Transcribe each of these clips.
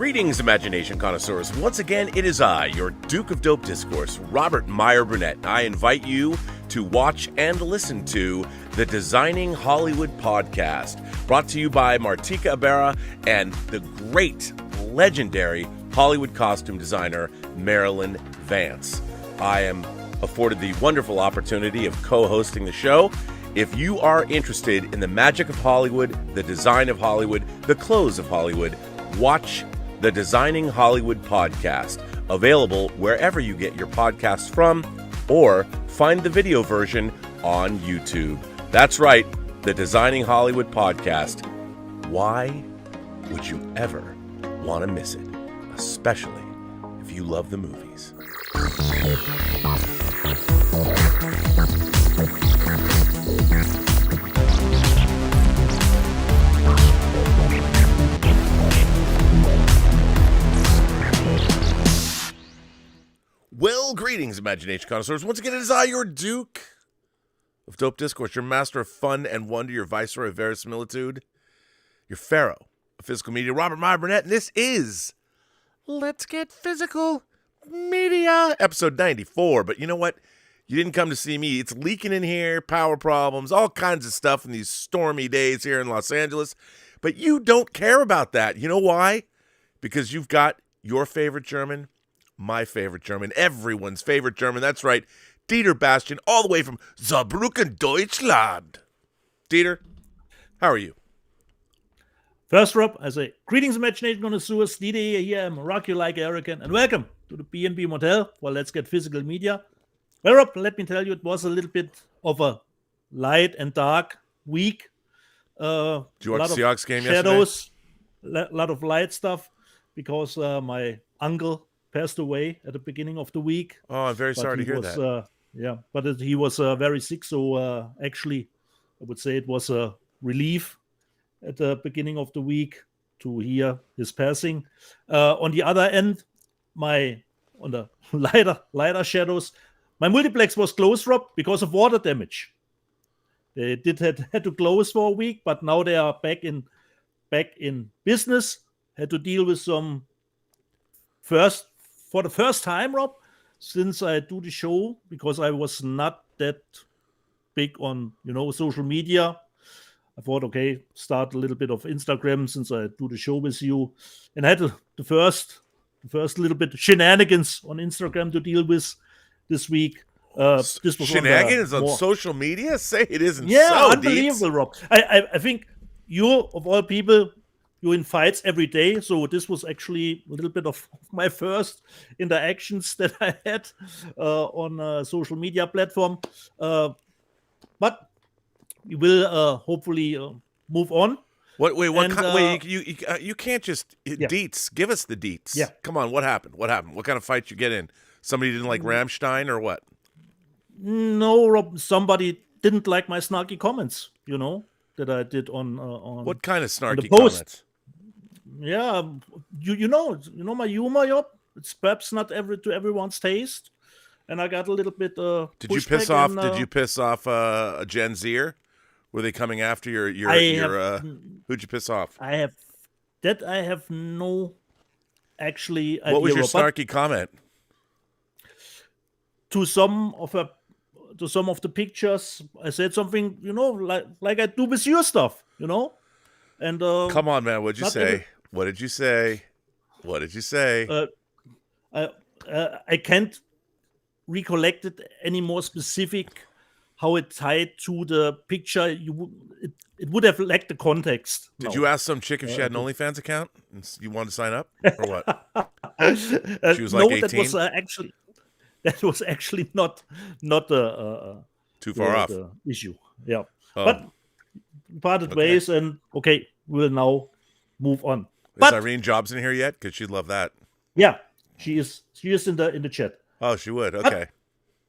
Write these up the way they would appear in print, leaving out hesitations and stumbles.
Greetings, imagination connoisseurs. Once again, it is I, your Duke of Dope Discourse, Robert Meyer Burnett. I invite you to watch and listen to the Designing Hollywood podcast, brought to you by Martika Ibarra and the great, legendary Hollywood costume designer, Marilyn Vance. I am afforded the wonderful opportunity of co-hosting the show. If you are interested in the magic of Hollywood, the design of Hollywood, the clothes of Hollywood, watch the Designing Hollywood podcast, available wherever you get your podcasts from, or find the video version on YouTube. That's right, the Designing Hollywood podcast. Why would you ever want to miss it? Especially if you love the movies. Well, greetings, imagination connoisseurs. Once again, it is I, your Duke of Dope Discourse, your master of fun and wonder, your viceroy of verisimilitude, your pharaoh of physical media, Robert Meyer Burnett, and this is Let's Get Physical Media, episode 94. But you know what? You didn't come to see me. It's leaking in here, power problems, all kinds of stuff in these stormy days here in Los Angeles. But you don't care about that. You know why? Because you've got your favorite German, my favorite German, everyone's favorite German. That's right, Dieter Bastian, all the way from Saarbrücken, Deutschland. Dieter, how are you? First, Rob, I say, greetings, imagination connoisseurs. Dieter here. I'm rock you like American, and welcome to the B&B Motel for Let's Get Physical Media. Well, Rob, let me tell you, it was a little bit of a light and dark week. Did you watch the Seahawks game shadows, yesterday? A lot of light stuff, because my uncle passed away at the beginning of the week. Oh, I'm very sorry to hear that. He was very sick, so actually, I would say it was a relief at the beginning of the week to hear his passing. On the other end, on the lighter shadows, my multiplex was closed, Rob, because of water damage. They had to close for a week, but now they are back in business. Had to deal with some for the first time, Rob, since I do the show, because I was not that big on, social media. I thought, okay, start a little bit of Instagram since I do the show with you. And I had the first little bit shenanigans on Instagram to deal with this week. This was shenanigans on social media? Say it isn't so. Yeah, unbelievable, Rob. I think you, of all people, you're in fights every day, so this was actually a little bit of my first interactions that I had on a social media platform. But we will hopefully move on. You can't just deets. Give us the deets. Yeah. Come on, what happened? What kind of fight you get in? Somebody didn't like Rammstein or what? No, Rob. Somebody didn't like my snarky comments. That I did on what kind of snarky comments? Yeah, you know my humor, Job. It's perhaps not to everyone's taste, and I got a little bit. Did you piss off? Did you piss off a Gen Zer? Were they coming after your? Who'd you piss off? I have no actually. What was your snarky comment? To some of the pictures, I said something, like I do with your stuff, And come on, man, what'd you say? What did you say? I can't recollect it any more specific how it tied to the picture. It would have lacked the context. Did you ask some chick if she had an OnlyFans account and you wanted to sign up or what? She was like 18. That was actually not too far off the issue. Yeah, but parted ways, and okay, we'll now move on. Is Irene Jobs in here yet? Because she'd love that. Yeah, she is in the chat. Oh, she would. Okay.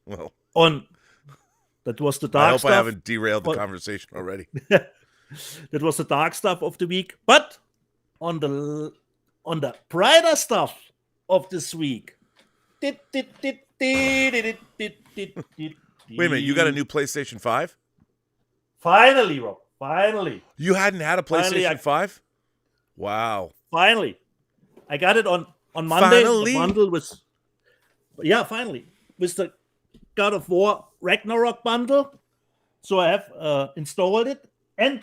Well, that was the dark stuff. I hope I haven't derailed the conversation already. That was the dark stuff of the week. But on the brighter stuff of this week. Wait a minute, you got a new PlayStation 5? Finally, Rob. Finally. You hadn't had a PlayStation 5? Wow. Finally. I got it on Monday. Finally. The bundle was, finally, with the God of War Ragnarok bundle. So I have installed it, and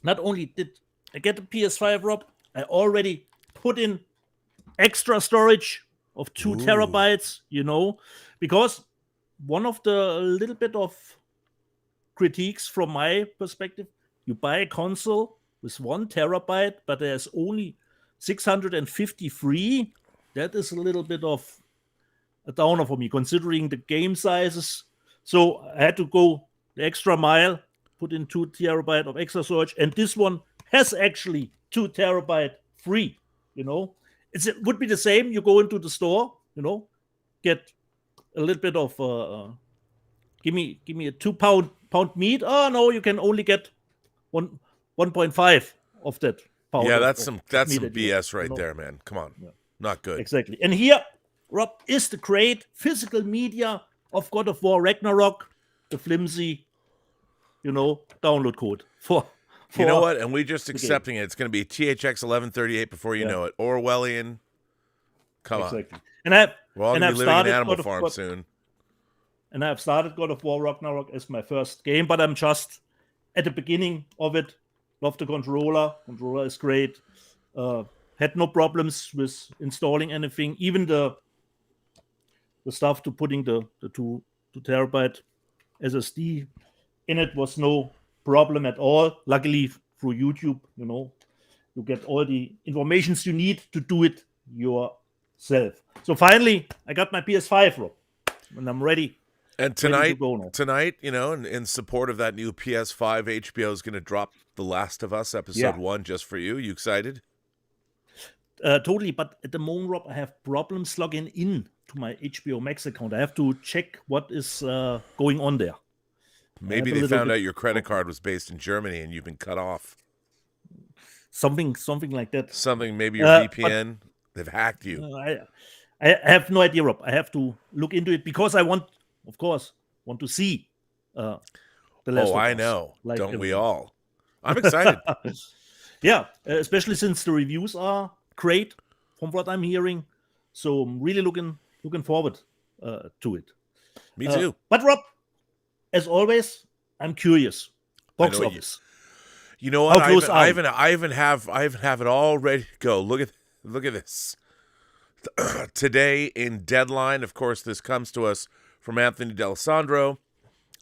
not only did I get the PS5, Rob, I already put in extra storage of 2 terabytes, because one of the little bit of critiques from my perspective, you buy a console with 1 terabyte, but there's only 650 free. That is a little bit of a downer for me, considering the game sizes. So I had to go the extra mile, put in 2 terabyte of extra storage, and this one has actually 2 terabyte free. It would be the same. You go into the store, get a little bit of give me a 2 pound meat. Oh no, you can only get 1.5 of that pound. Yeah, of, that's of some BS right you know? there, man. Come on. Not good. Exactly. And here, Rob, is the great physical media of God of War Ragnarok, the flimsy, download code for you know what? And we just accepting it. It's going to be THX 1138 before you know it. Orwellian. Come on. And I've We're all going to be living in Animal Farm soon. And I've started God of War Ragnarok as my first game, but I'm just at the beginning of it. Love the controller. Controller is great. Had no problems with installing anything. Even the stuff to putting the 2 terabyte SSD in it was no problem at all. Luckily, through YouTube, you get all the informations you need to do it yourself. So finally, I got my PS5, Rob, and I'm ready. And tonight, in support of that new PS5, HBO is going to drop The Last of Us episode 1 just for you. You excited? Totally, but at the moment, Rob, I have problems logging in to my HBO Max account. I have to check what is going on there. Maybe they found out your credit card was based in Germany and you've been cut off. Something like that. Maybe your VPN. They've hacked you. I have no idea, Rob. I have to look into it because I want to see The Last of Us. I know. Like Don't we all? I'm excited. Yeah, especially since the reviews are great from what I'm hearing. So I'm really looking forward to it. Me too. But Rob, as always, I'm curious. Box office. You know what? I even have it all ready to go. Look at this. Today in Deadline, of course, this comes to us from Anthony D'Alessandro.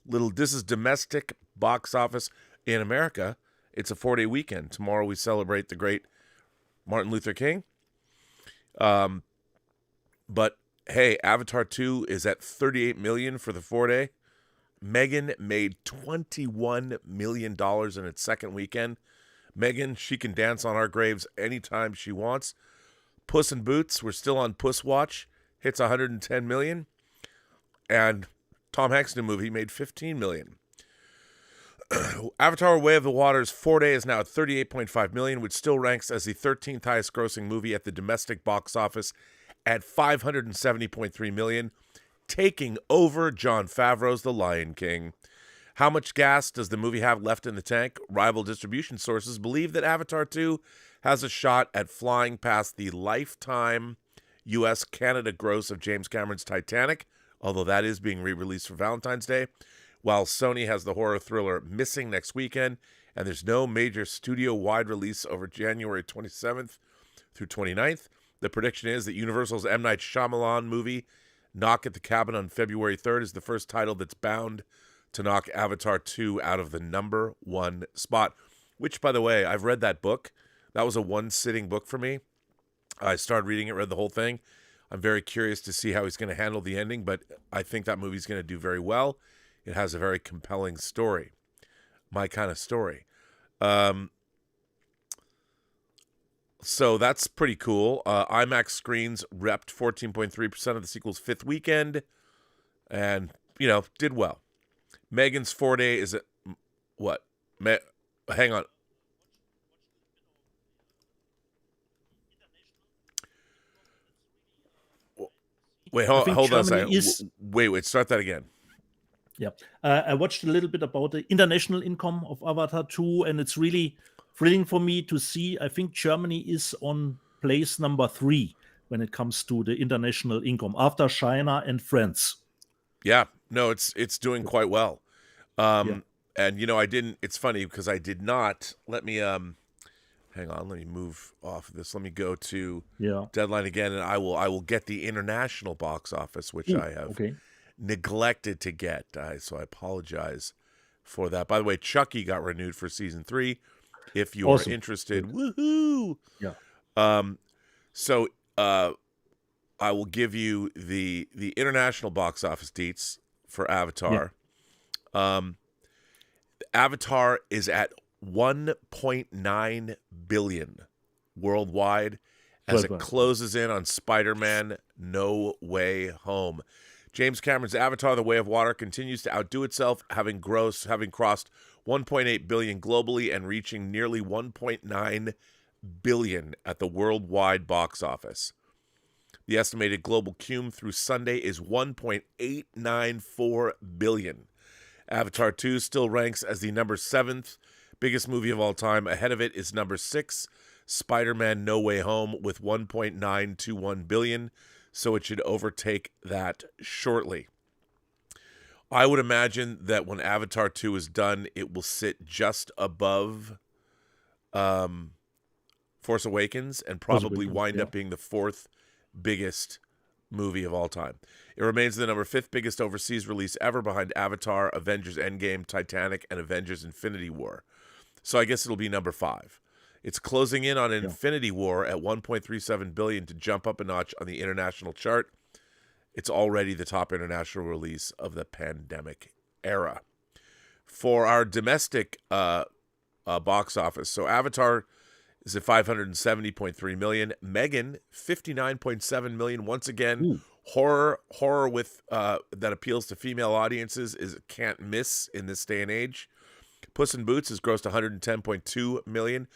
This is domestic box office in America. It's a 4-day weekend. Tomorrow we celebrate the great Martin Luther King. But hey, Avatar 2 is at $38 million for the 4-day. Megan made $21 million in its second weekend. Megan, she can dance on our graves anytime she wants. Puss in Boots, we're still on Puss Watch, hits $110 million. And Tom Hanks' new movie made $15 million. Avatar: Way of the Water's 4-day is now at $38.5 million, which still ranks as the 13th highest grossing movie at the domestic box office at $570.3 million, taking over Jon Favreau's The Lion King. How much gas does the movie have left in the tank? Rival distribution sources believe that Avatar 2 has a shot at flying past the lifetime U.S.-Canada gross of James Cameron's Titanic, although that is being re-released for Valentine's Day, while Sony has the horror thriller Missing next weekend, and there's no major studio-wide release over January 27th through 29th. The prediction is that Universal's M. Night Shyamalan movie Knock at the Cabin on February 3rd is the first title that's bound to knock Avatar 2 out of the number 1 spot, which, by the way, I've read that book. That was a one-sitting book for me. I started reading it, read the whole thing. I'm very curious to see how he's going to handle the ending, but I think that movie's going to do very well. It has a very compelling story. My kind of story. So that's pretty cool. IMAX screens repped 14.3% of the sequel's 5th weekend and, did well. Megan's 4-day is at what? Hang on. Wait, hold on a second. Wait, start that again. Yeah. I watched a little bit about the international income of Avatar 2, and it's really thrilling for me to see. I think Germany is on place number 3 when it comes to the international income after China and France. Yeah, no, it's doing quite well. Yeah. And it's funny because I did not. Let me hang on. Let me move off of this. Let me go to Deadline again, and I will get the international box office, which I have neglected to get. So I apologize for that. By the way, Chucky got renewed for season 3. If you are interested, woohoo! Yeah. So I will give you the international box office deets for Avatar. Yeah. Avatar is at 1.9 billion worldwide as it closes in on Spider-Man No Way Home. James Cameron's Avatar: The Way of Water continues to outdo itself, having crossed 1.8 billion globally and reaching nearly 1.9 billion at the worldwide box office. The estimated global cum through Sunday is 1.894 billion. Avatar 2 still ranks as the number 7th biggest movie of all time. Ahead of it is number 6, Spider-Man No Way Home, with 1.921 billion, so it should overtake that shortly. I would imagine that when Avatar 2 is done, it will sit just above Force Awakens and probably wind up being the 4th biggest movie of all time. It remains the number 5th biggest overseas release ever, behind Avatar, Avengers Endgame, Titanic, and Avengers Infinity War. So I guess it'll be number 5. It's closing in on Infinity War at 1.37 billion to jump up a notch on the international chart. It's already the top international release of the pandemic era. For our domestic box office, so Avatar is at 570.3 million. Megan, 59.7 million. Once again, horror with that appeals to female audiences is can't miss in this day and age. Puss in Boots has grossed 110.2 million.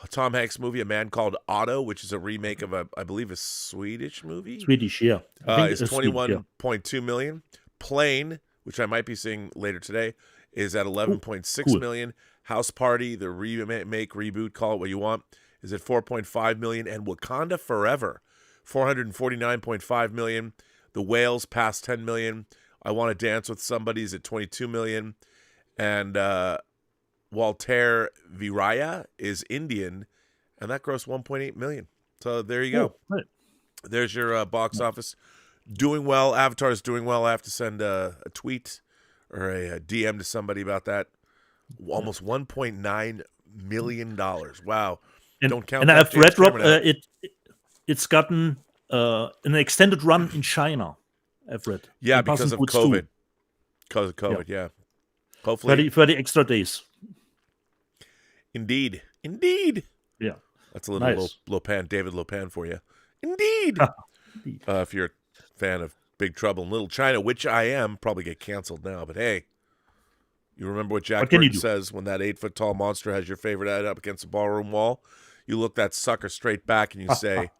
Tom Hanks' movie, A Man Called Otto, which is a remake of I believe a Swedish movie. Swedish, yeah. Is 21.2 million. Plane, which I might be seeing later today, is at 11.6 million. House Party, the remake, reboot, call it what you want, is at 4.5 million. And Wakanda Forever, 449.5 million. The Whales passed 10 million. I Want to Dance with Somebody is at 22 million. And Walter Viraya is Indian, and that grossed 1.8 million. So there you go. Right. There's your box office. Doing well. Avatar is doing well. I have to send a tweet or a DM to somebody about that. Almost $1.9 million. Wow. Don't count. And I've read, Rob, it's gotten an extended run in China. I've read. Yeah, because of COVID. Because of COVID, yeah. Hopefully 30 extra days. Indeed. Yeah. That's a little Lopan, David Lopan for you. Indeed. If you're a fan of Big Trouble in Little China, which I am, probably get canceled now. But hey, you remember what Jack Burton says when that 8-foot-tall monster has your favorite head up against the ballroom wall? You look that sucker straight back and you say,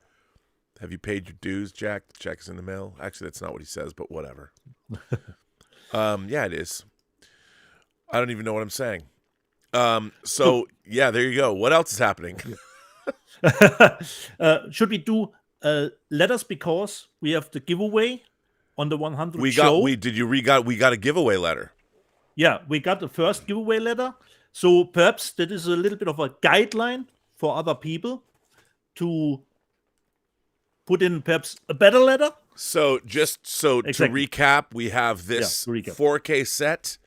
have you paid your dues, Jack? The check is in the mail. Actually, that's not what he says, but whatever. Yeah, it is. I don't even know what I'm saying. So, yeah, there you go. What else is happening? Should we do letters, because we have the giveaway on the 100 we show? We got a giveaway letter. Yeah, we got the first giveaway letter. So perhaps that is a little bit of a guideline for other people to put in perhaps a better letter. So to recap, we have this 4K set,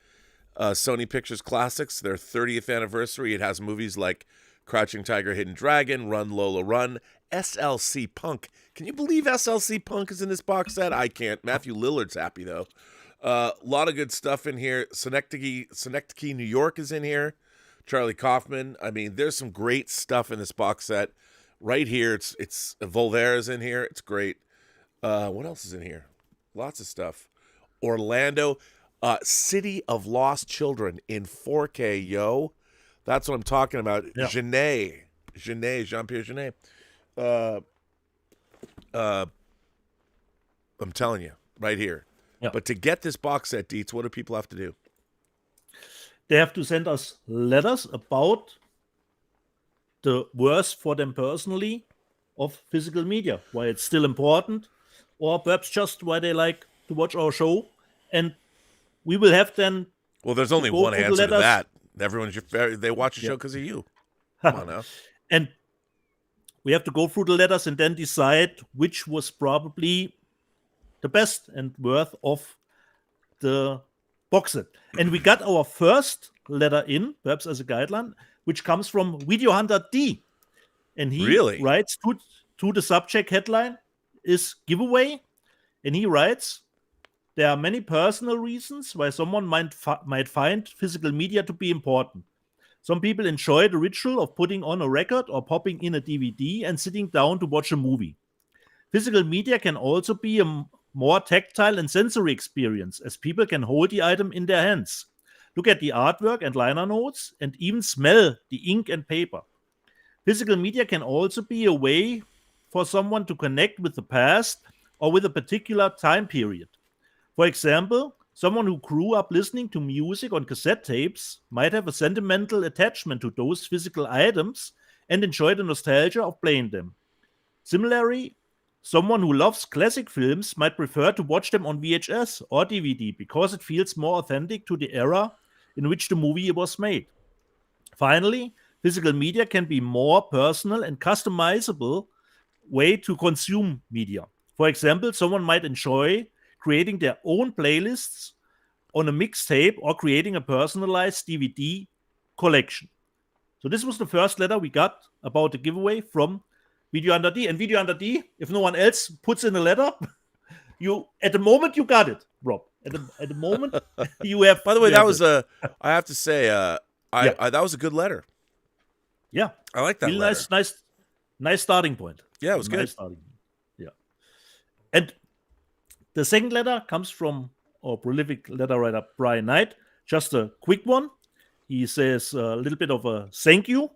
Sony Pictures Classics, their 30th anniversary. It has movies like Crouching Tiger, Hidden Dragon, Run Lola Run, SLC Punk. Can you believe SLC Punk is in this box set? I can't. Matthew Lillard's happy, though. A lot of good stuff in here. Synecdoche, New York is in here. Charlie Kaufman. I mean, there's some great stuff in this box set. Right here, it's Volvera's in here. It's great. What else is in here? Lots of stuff. Orlando, City of Lost Children in 4K, yo. That's what I'm talking about. Yeah. Jean-Pierre Jeunet. I'm telling you, right here. Yeah. But to get this box set, Dietz, what do people have to do? They have to send us letters about the worst for them personally of physical media, why it's still important, or perhaps just why they like to watch our show. And we will have then Well, there's to only go one through the answer to letters. that. They watch the show because of you. Come on now. And we have to go through the letters and then decide which was probably the best and worth of the box set. And we got our first letter in, perhaps as a guideline, which comes from Video Hunter D. And he Really? writes to the subject headline is giveaway. And he writes, there are many personal reasons why someone might find physical media to be important. Some people enjoy the ritual of putting on a record or popping in a DVD and sitting down to watch a movie. Physical media can also be a more tactile and sensory experience, as people can hold the item in their hands, look at the artwork and liner notes, and even smell the ink and paper. Physical media can also be a way for someone to connect with the past or with a particular time period. For example, someone who grew up listening to music on cassette tapes might have a sentimental attachment to those physical items and enjoy the nostalgia of playing them. Similarly, someone who loves classic films might prefer to watch them on VHS or DVD because it feels more authentic to the era in which the movie was made. Finally, physical media can be more personal and customizable way to consume media. For example, someone might enjoy creating their own playlists on a mixtape or creating a personalized DVD collection. So this was the first letter we got about the giveaway from Video Under D. And Video Under D, if no one else puts in a letter, you at the moment you got it, Rob. At the moment you have. By the way, you that have was it. I have to say, that was a good letter. Yeah, I like that really letter. nice starting point. Yeah, it was good. Starting point. Yeah, and the second letter comes from our prolific letter writer Brian Knight. Just a quick one. He says a little bit of a thank you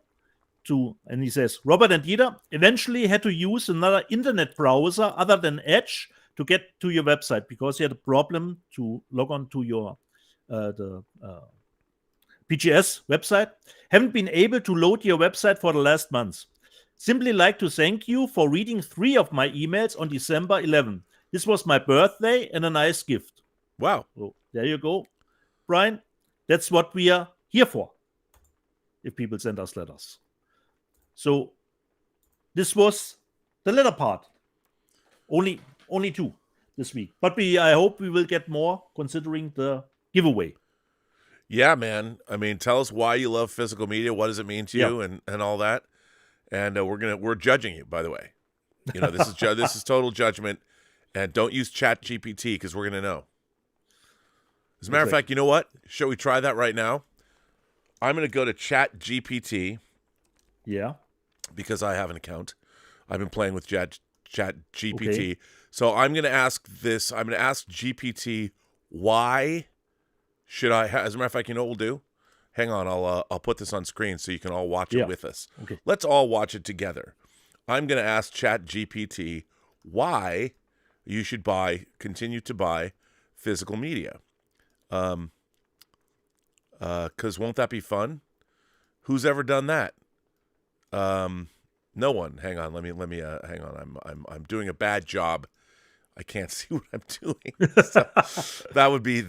to, and he says, Robert and Dieter eventually had to use another internet browser other than Edge to get to your website because he had a problem to log on to your PGS website. Haven't been able to load your website for the last months. Simply like to thank you for reading 3 of my emails on December 11. This was my birthday and a nice gift. Wow. So there you go, Brian. That's what we are here for. If people send us letters. So this was the letter part. Only 2 this week. But I hope we will get more considering the giveaway. Yeah, man. I mean, tell us why you love physical media. What does it mean to you, and all that? And we're judging you, by the way. You know, this is this is total judgment. And don't use ChatGPT because we're gonna know. As a matter of fact, you know what? Shall we try that right now? I'm gonna go to ChatGPT. Yeah. Because I have an account. I've been playing with ChatGPT. Okay. So I'm going to ask this. I'm going to ask GPT, why should I, as a matter of fact, you know what we'll do? Hang on, I'll put this on screen so you can all watch it with us. Okay. Let's all watch it together. I'm going to ask ChatGPT why you should continue to buy physical media. Because won't that be fun? Who's ever done that? No one. Hang on. Let me. Hang on. I'm doing a bad job. I can't see what I'm doing. So that would be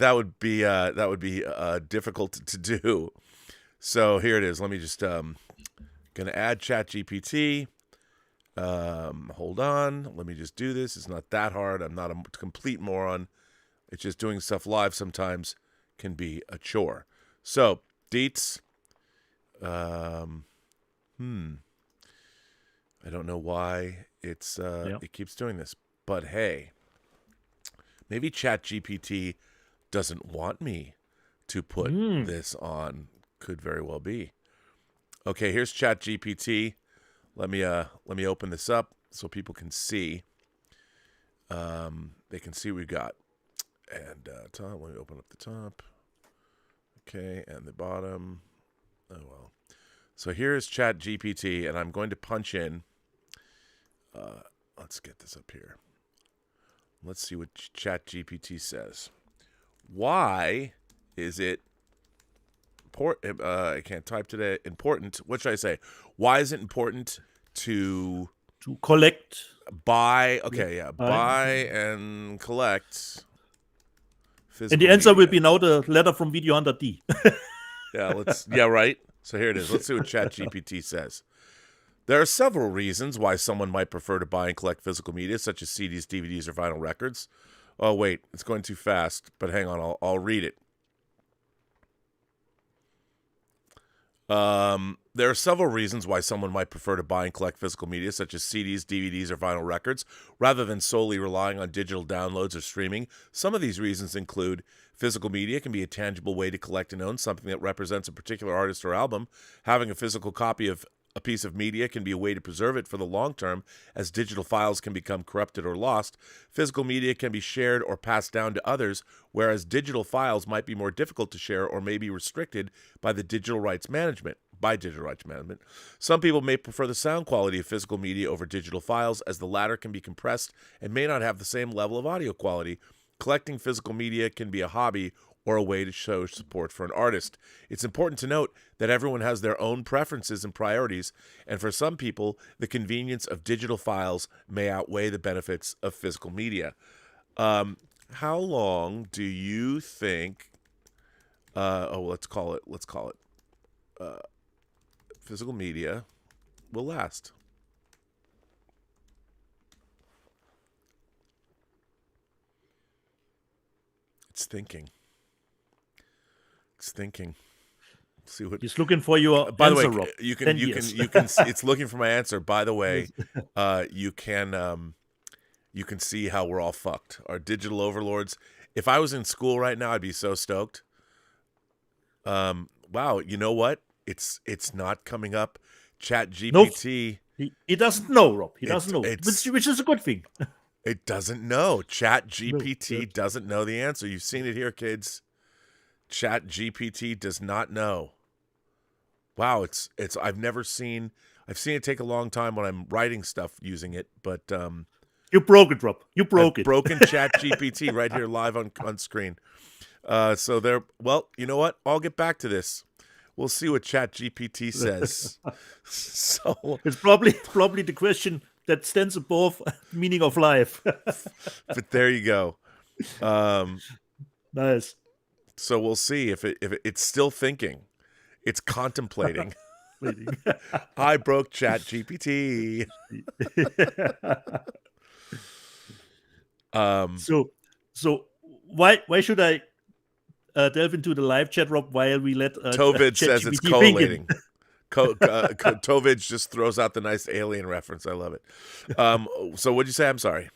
difficult to do. So here it is. Let me just gonna add ChatGPT. Hold on. Let me just do this. It's not that hard. I'm not a complete moron. It's just doing stuff live sometimes can be a chore. So Deets. I don't know why it keeps doing this, but hey, maybe ChatGPT doesn't want me to put this on. Could very well be. Okay, here's ChatGPT. Let me open this up so people can see. They can see what we got. And top. Let me open up the top. Okay, and the bottom. Oh well. So here's ChatGPT, and I'm going to punch in. Let's get this up here. Let's see what ChatGPT says. Why is it important? I can't type today. Important. What should I say? Why is it important to To collect. Buy and collect physical And the answer media. will be now the letter from Video Hunter D. Yeah, right. So here it is. Let's see what ChatGPT says. There are several reasons why someone might prefer to buy and collect physical media, such as CDs, DVDs, or vinyl records. Oh, wait, it's going too fast, but hang on, I'll read it. There are several reasons why someone might prefer to buy and collect physical media, such as CDs, DVDs, or vinyl records, rather than solely relying on digital downloads or streaming. Some of these reasons include physical media can be a tangible way to collect and own something that represents a particular artist or album. Having a physical copy of a piece of media can be a way to preserve it for the long term, as digital files can become corrupted or lost. Physical media can be shared or passed down to others, whereas digital files might be more difficult to share or may be restricted by digital rights management. Some people may prefer the sound quality of physical media over digital files, as the latter can be compressed and may not have the same level of audio quality. Collecting physical media can be a hobby or a way to show support for an artist. It's important to note that everyone has their own preferences and priorities, and for some people, the convenience of digital files may outweigh the benefits of physical media. How long do you think? Let's call it. Physical media will last. It's thinking. See what He's looking for your by the answer, way, Rob. you can it's looking for my answer. By the way, you can see how we're all fucked. Our digital overlords. If I was in school right now, I'd be so stoked. Wow, you know what? It's not coming up. ChatGPT. Nope. He doesn't know, Rob. He doesn't know, which is a good thing. It doesn't know. ChatGPT doesn't know the answer. You've seen it here, kids. ChatGPT does not know. Wow, it's I've seen it take a long time when I'm writing stuff using it, but you broke it, Rob. You broke it. Broken ChatGPT right here live on screen. So there. Well, you know what? I'll get back to this. We'll see what ChatGPT says. So it's probably the question that stands above meaning of life. But there you go. Nice. So we'll see if it's still thinking. It's contemplating. I broke ChatGPT. So why should I delve into the live chat, Rob, while we let Tovid says it's collating. Tovid just throws out the nice alien reference. I love it. So what'd you say? I'm sorry.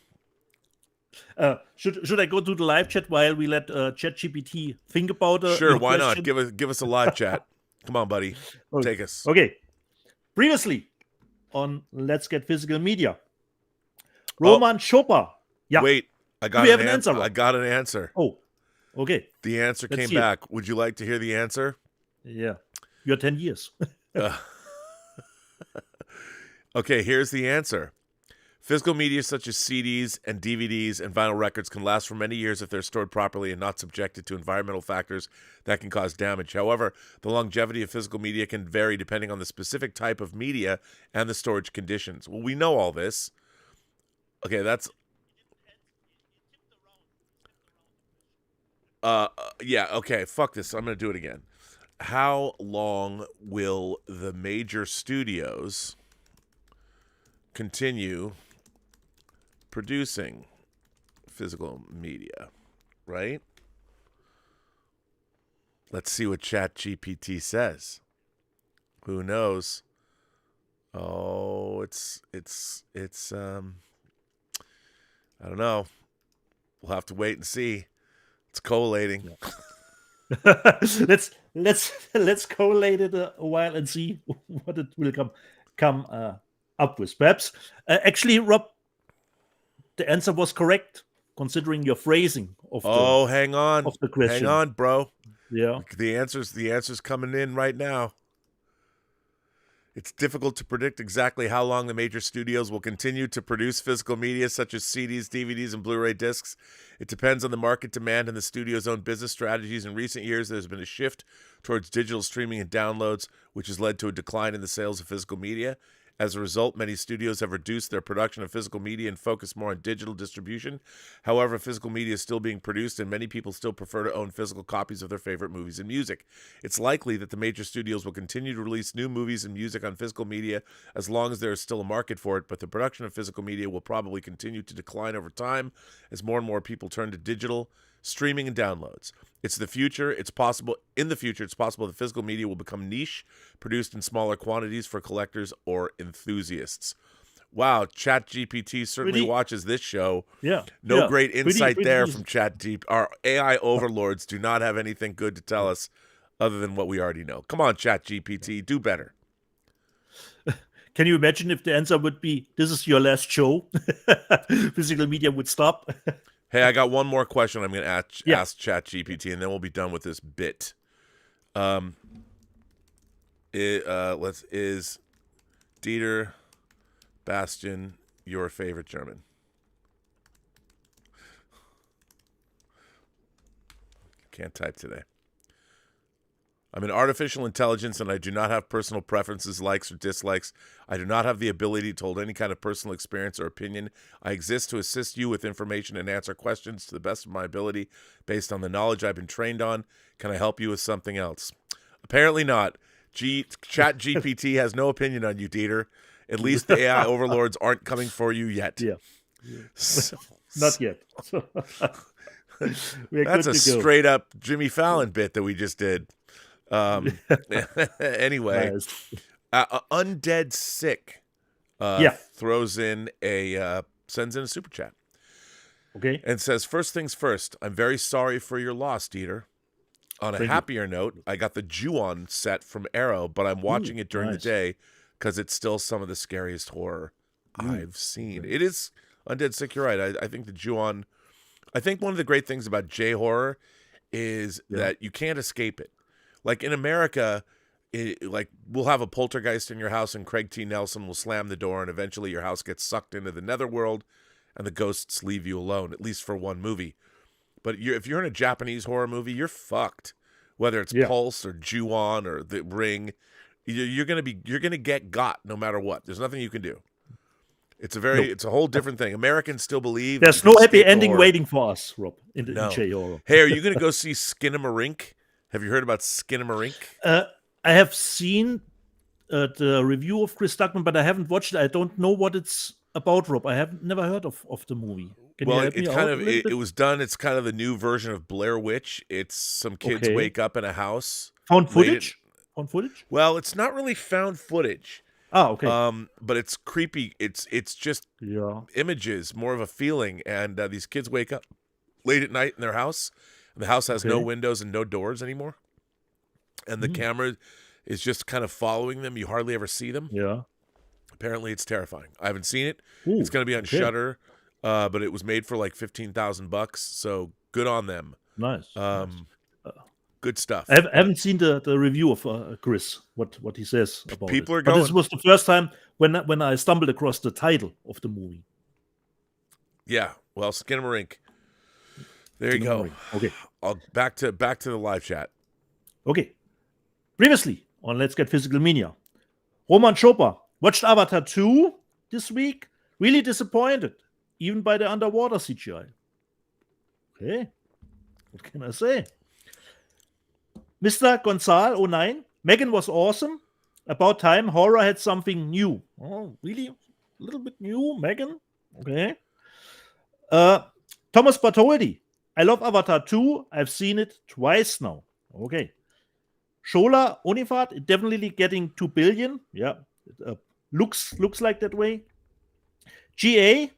Should I go to the live chat while we let ChatGPT think about Sure, why not? Give us a live chat. Come on, buddy. Take us. Okay. Previously on Let's Get Physical Media, Roman Chopra. Yeah. Wait, I got an answer. I got an answer. Oh, okay. The answer came back. Would you like to hear the answer? Yeah. You're 10 years. Okay, here's the answer. Physical media such as CDs and DVDs and vinyl records can last for many years if they're stored properly and not subjected to environmental factors that can cause damage. However, the longevity of physical media can vary depending on the specific type of media and the storage conditions. Well, we know all this. Okay, that's... yeah, okay, fuck this. I'm going to do it again. How long will the major studios continue producing physical media, right? Let's see what ChatGPT says. Who knows? Oh, it's I don't know. We'll have to wait and see. It's collating. let's collate it a while and see what it will come up with. Perhaps actually, Rob, the answer was correct considering your phrasing of the hang on of the question. Hang on, bro. Yeah, the answer's coming in right now. It's difficult to predict exactly how long the major studios will continue to produce physical media such as CDs, DVDs, and Blu-ray discs. It depends on the market demand and the studio's own business strategies. In recent years, there's been a shift towards digital streaming and downloads, which has led to a decline in the sales of physical media. As a result, many studios have reduced their production of physical media and focus more on digital distribution. However, physical media is still being produced, and many people still prefer to own physical copies of their favorite movies and music. It's likely that the major studios will continue to release new movies and music on physical media as long as there is still a market for it, but the production of physical media will probably continue to decline over time as more and more people turn to digital, streaming, and downloads. It's the future. It's possible that physical media will become niche, produced in smaller quantities for collectors or enthusiasts. Wow, ChatGPT certainly watches this show. Yeah. No great insight pretty there easy. from ChatGPT. Our AI overlords do not have anything good to tell us other than what we already know. Come on, ChatGPT, do better. Can you imagine if the answer would be, this is your last show? Physical media would stop. Hey, I got one more question I'm going to ask ChatGPT, and then we'll be done with this bit. Is Dieter Bastian your favorite German? Can't type today. I'm an artificial intelligence, and I do not have personal preferences, likes, or dislikes. I do not have the ability to hold any kind of personal experience or opinion. I exist to assist you with information and answer questions to the best of my ability based on the knowledge I've been trained on. Can I help you with something else? Apparently not. ChatGPT has no opinion on you, Dieter. At least the AI overlords aren't coming for you yet. Yeah. So, Not yet. that's a straight up Jimmy Fallon bit that we just did. Anyway, Nice. Undead Sick throws in sends in a super chat. Okay. And says, first things first, I'm very sorry for your loss, Dieter. On a happier note, I got the Ju-On set from Arrow, but I'm watching it during the day because it's still some of the scariest horror I've seen. It is Undead Sick, you're right. I think the Ju-On, I think one of the great things about J-horror is that you can't escape it. Like in America, we'll have a poltergeist in your house and Craig T. Nelson will slam the door and eventually your house gets sucked into the netherworld and the ghosts leave you alone, at least for one movie. But if you're in a Japanese horror movie, you're fucked. Whether it's Pulse or Ju-On or The Ring, you're gonna get got no matter what. There's nothing you can do. It's a whole different thing. Americans still believe there's no happy ending waiting for us, Rob, in J-horror. Hey, are you gonna go see Skinamarink? Have you heard about Skinamarink? I have seen the review of Chris Stuckman, but I haven't watched it. I don't know what it's about, Rob. I have never heard of the movie. Can you help me out a little bit? It was done. It's kind of the new version of Blair Witch. It's some kids wake up in a house. Found footage? Found footage? Well, it's not really found footage. Oh, okay. But it's creepy. It's just images, more of a feeling. And these kids wake up late at night in their house. And the house has no windows and no doors anymore. And the camera is just kind of following them. You hardly ever see them. Yeah. Apparently, it's terrifying. I haven't seen it. It's going to be on Shudder, but it was made for like $15,000. So good on them. Nice. Good stuff. I haven't seen the review of Chris. What he says about People it. are going. But this was the first time when I stumbled across the title of the movie. Yeah. Well, Skinamarink. There you go. Okay. Back to the live chat. Okay. Previously on Let's Get Physical Mania, Roman Chopra watched Avatar 2 this week. Really disappointed, even by the underwater CGI. Okay. What can I say? Mr. Gonzal 09, Megan was awesome. About time horror had something new. Oh, really? A little bit new, Megan? Okay. Thomas Bartholdi, I love Avatar 2. I've seen it twice now. Okay. Shola Onifat, definitely getting 2 billion. Yeah. Looks like that way. GA,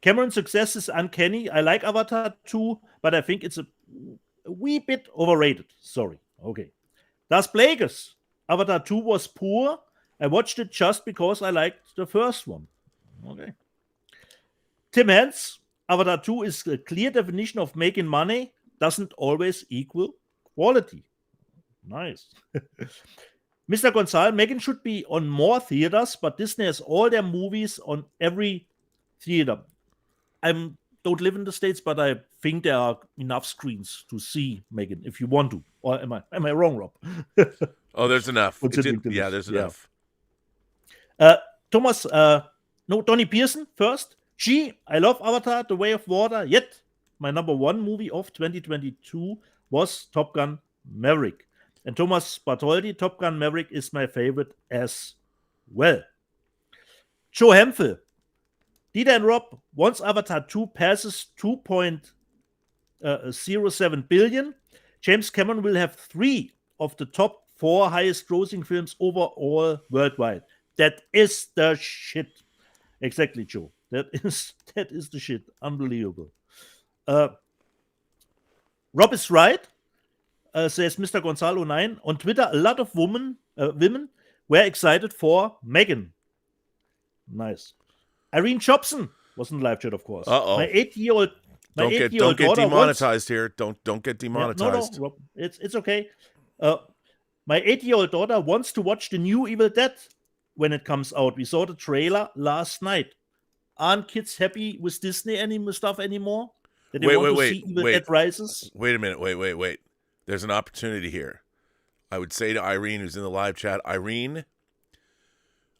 Cameron's success is uncanny. I like Avatar 2, but I think it's a wee bit overrated. Sorry. Okay. Das Plagueis, Avatar 2 was poor. I watched it just because I liked the first one. Okay. Tim Hens, Avatar 2 is a clear definition of making money, doesn't always equal quality. Nice. Mr. Gonzalez, Megan should be on more theaters, but Disney has all their movies on every theater. I don't live in the States, but I think there are enough screens to see Megan if you want to. Or am I wrong, Rob? Oh, there's enough. There's enough. Thomas, Donnie Pearson first. Gee, I love Avatar, The Way of Water, yet my number one movie of 2022 was Top Gun Maverick. And Thomas Bartholdi, Top Gun Maverick is my favorite as well. Joe Hemphill, Dieter and Rob, once Avatar 2 passes 2.07 billion, James Cameron will have 3 of the top 4 highest grossing films overall worldwide. That is the shit. Exactly, Joe. That is the shit. Unbelievable. Rob is right, says Mr. Gonzalo 9. On Twitter, a lot of women were excited for Megan. Nice. Irene Chopson was in the live chat, of course. Uh-oh. My 8-year-old Don't get demonetized here. Don't get demonetized. No, Rob, it's okay. My 8-year-old daughter wants to watch the new Evil Dead when it comes out. We saw the trailer last night. Aren't kids happy with Disney stuff anymore? That they want to see Evil Dead Rises? Wait a minute. Wait. There's an opportunity here. I would say to Irene, who's in the live chat, Irene,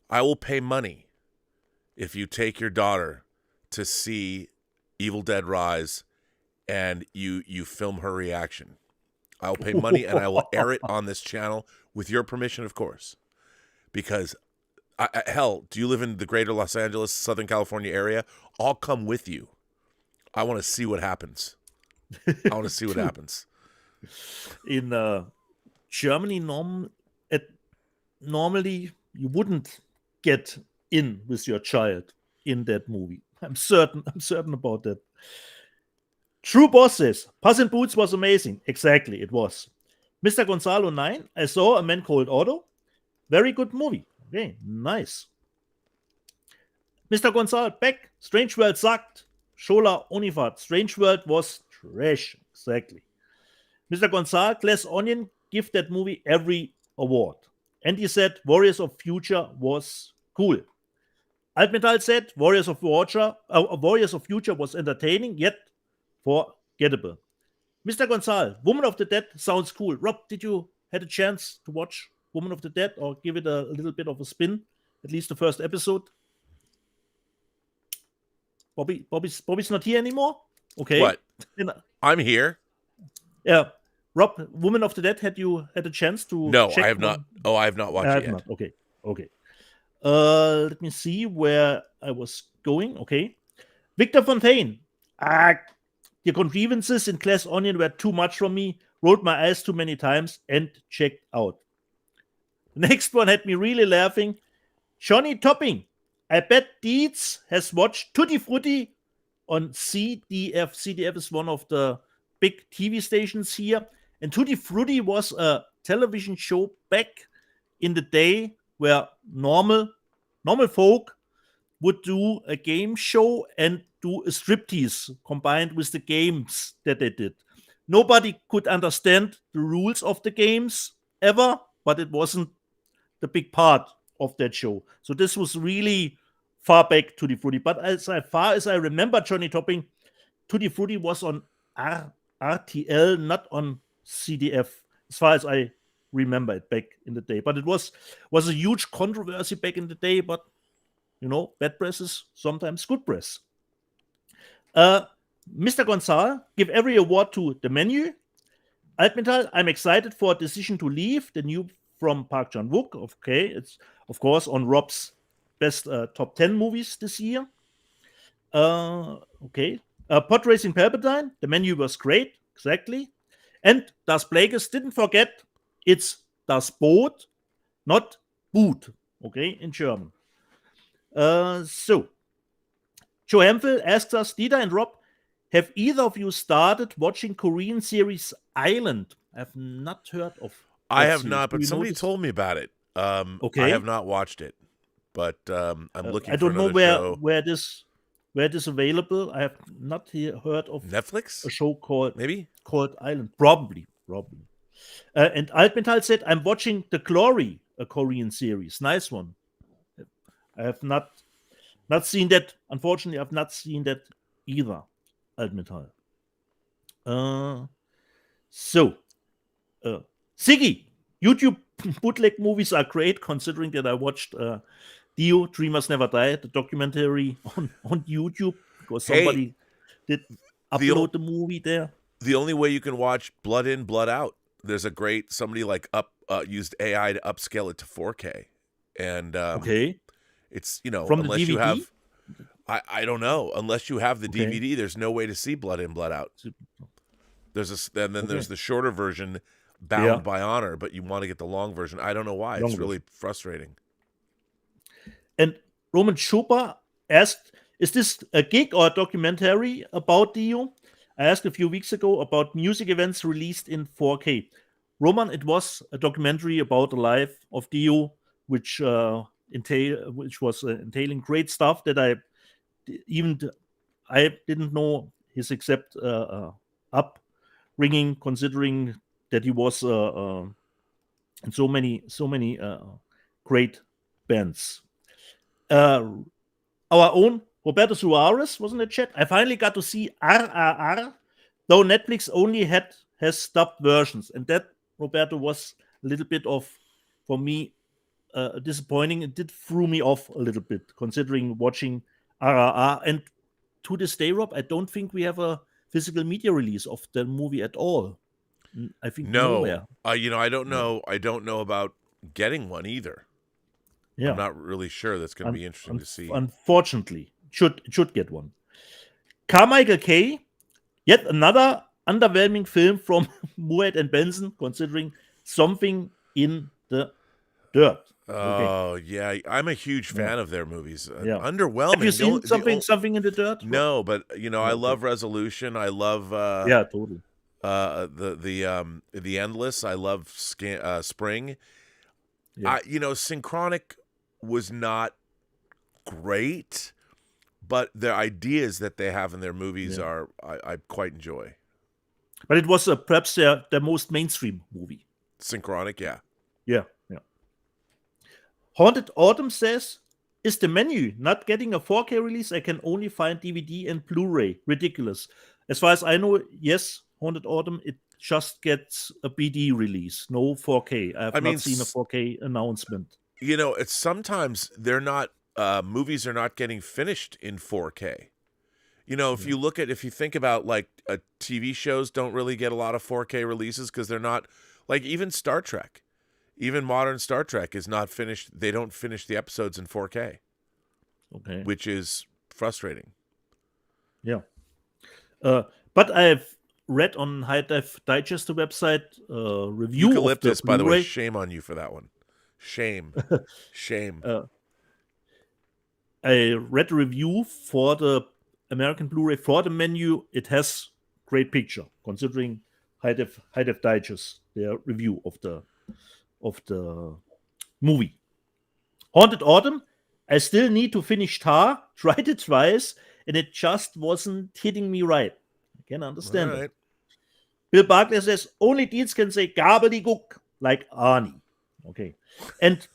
I will pay money if you take your daughter to see Evil Dead Rise and you film her reaction. I'll pay money and I will air it on this channel with your permission, of course. Because, hell, do you live in the greater Los Angeles, Southern California area? I'll come with you. I want to see what happens. In Germany, normally you wouldn't get in with your child in that movie. I'm certain about that. True Boss says, Puss in Boots was amazing. Exactly, it was. Mr. Gonzalo 9, I saw A Man Called Otto. Very good movie. Okay, nice. Mr. Gonzalo back. Strange World sucked. Shola Onifat. Strange World was trash. Exactly. Mr. Gonzalo, Glass Onion, give that movie every award. And he said Warriors of Future was cool. Altmetall said Warriors of Future was entertaining, yet forgettable. Mr. Gonzalo, Woman of the Dead sounds cool. Rob, did you had a chance to watch Woman of the Dead or give it a little bit of a spin? At least the first episode. Bobby's not here anymore? Okay. What? I'm here. Yeah. Rob, Woman of the Dead, had you had a chance to No, I have not. Oh, I have not watched it yet. Not. Okay. Let me see where I was going. Okay. Victor Fontaine. The contrivances in Glass Onion were too much for me. Rolled my eyes too many times and checked out. The next one had me really laughing. Johnny Topping. I bet Dietz has watched Tutti Frutti on CDF. CDF is one of the big TV stations here. And Tutti Frutti was a television show back in the day where normal folk would do a game show and do a striptease combined with the games that they did. Nobody could understand the rules of the games ever, but it wasn't the big part of that show. So this was really far back Tutti Frutti. But as far as I remember, Johnny Topping, Tutti Frutti was on RTL, not on CDF, as far as I remember it back in the day. But it was a huge controversy back in the day, but bad press is sometimes good press. Mr. Gonzalez, give every award to The Menu. Altmetall, I'm excited for Decision to Leave, the new from Park Chan-wook. Okay, it's of course on Rob's best top 10 movies this year. Okay. Pod Racing Palpatine, The Menu was great, exactly. And Das Blages, didn't forget, it's Das Boot, not Boot, okay, in German. So, Joe Hemphill asks us, Dieter and Rob, have either of you started watching Korean series Island? I have not heard of. I have not, but somebody told me about it. Okay. I have not watched it, but I'm looking. I don't know where this available. I have not heard of Netflix. A show called Island. Probably. And Altmetall said, I'm watching The Glory, a Korean series. Nice one. I have not seen that. Unfortunately, I've not seen that either. Altmetall. Siggy, YouTube bootleg movies are great, considering that I watched Dio, Dreamers Never Die, the documentary on YouTube, because Hey, somebody did the o- upload the movie there. the only way you can watch Blood In, Blood Out, there's a great somebody like used AI to upscale it to 4K, and Okay. it's From the unless you DVD? have I don't know, unless you have the Okay. DVD, there's no way to see Blood In, Blood Out. And then there's the shorter version, Bound by Honor, but you want to get the long version. I don't know why. Long It's really frustrating. And Roman Chopa asked, is this a gig or a documentary about Dio? I asked a few weeks ago about music events released in 4K. Roman, it was a documentary about the life of Dio, which was entailing great stuff that I didn't know his exact upbringing, considering that he was in so many great bands. Our own Roberto Suarez was in the chat. I finally got to see RRR, though Netflix only has dubbed versions, and that, Roberto, was a little bit for me, disappointing. It did throw me off a little bit, considering watching RRR. And to this day, Rob, I don't think we have a physical media release of the movie at all. I think nowhere. I don't know. I don't know about getting one either. Yeah. I'm not really sure. That's going to be interesting to see. Unfortunately, should get one. Carmichael K, yet another underwhelming film from Moet and Benson, considering Something in the Dirt. Oh yeah, I'm a huge fan of their movies. Underwhelming. Have you seen Something in the Dirt? No, but I love Resolution. I love totally. The Endless. I love Spring. Yeah. Synchronic was not great, but the ideas that they have in their movies I quite enjoy. But it was perhaps their most mainstream movie. Synchronic, yeah. Haunted Autumn says, is the menu not getting a 4K release? I can only find DVD and Blu-ray. Ridiculous. As far as I know, yes, Haunted Autumn, it just gets a BD release, no 4K. I have not seen a 4K announcement. It's sometimes they're not movies are not getting finished in 4K. If you think about like TV shows don't really get a lot of 4K releases because they're not, like, even Star Trek, even modern Star Trek is not finished. They don't finish the episodes in 4K. Okay. Which is frustrating. Yeah. But I've read on High Def Digest, the website, review Eucalyptus, of the by the way, shame on you for that one. Shame. I read a review for the American Blu-ray for the menu. It has great picture, considering High Def Digest, their review of the movie. Haunted Autumn, I still need to finish Tar. Tried it twice, and it just wasn't hitting me right. I can understand it. Bill Barkley says, only deeds can say gobbledygook like Arnie. Okay. And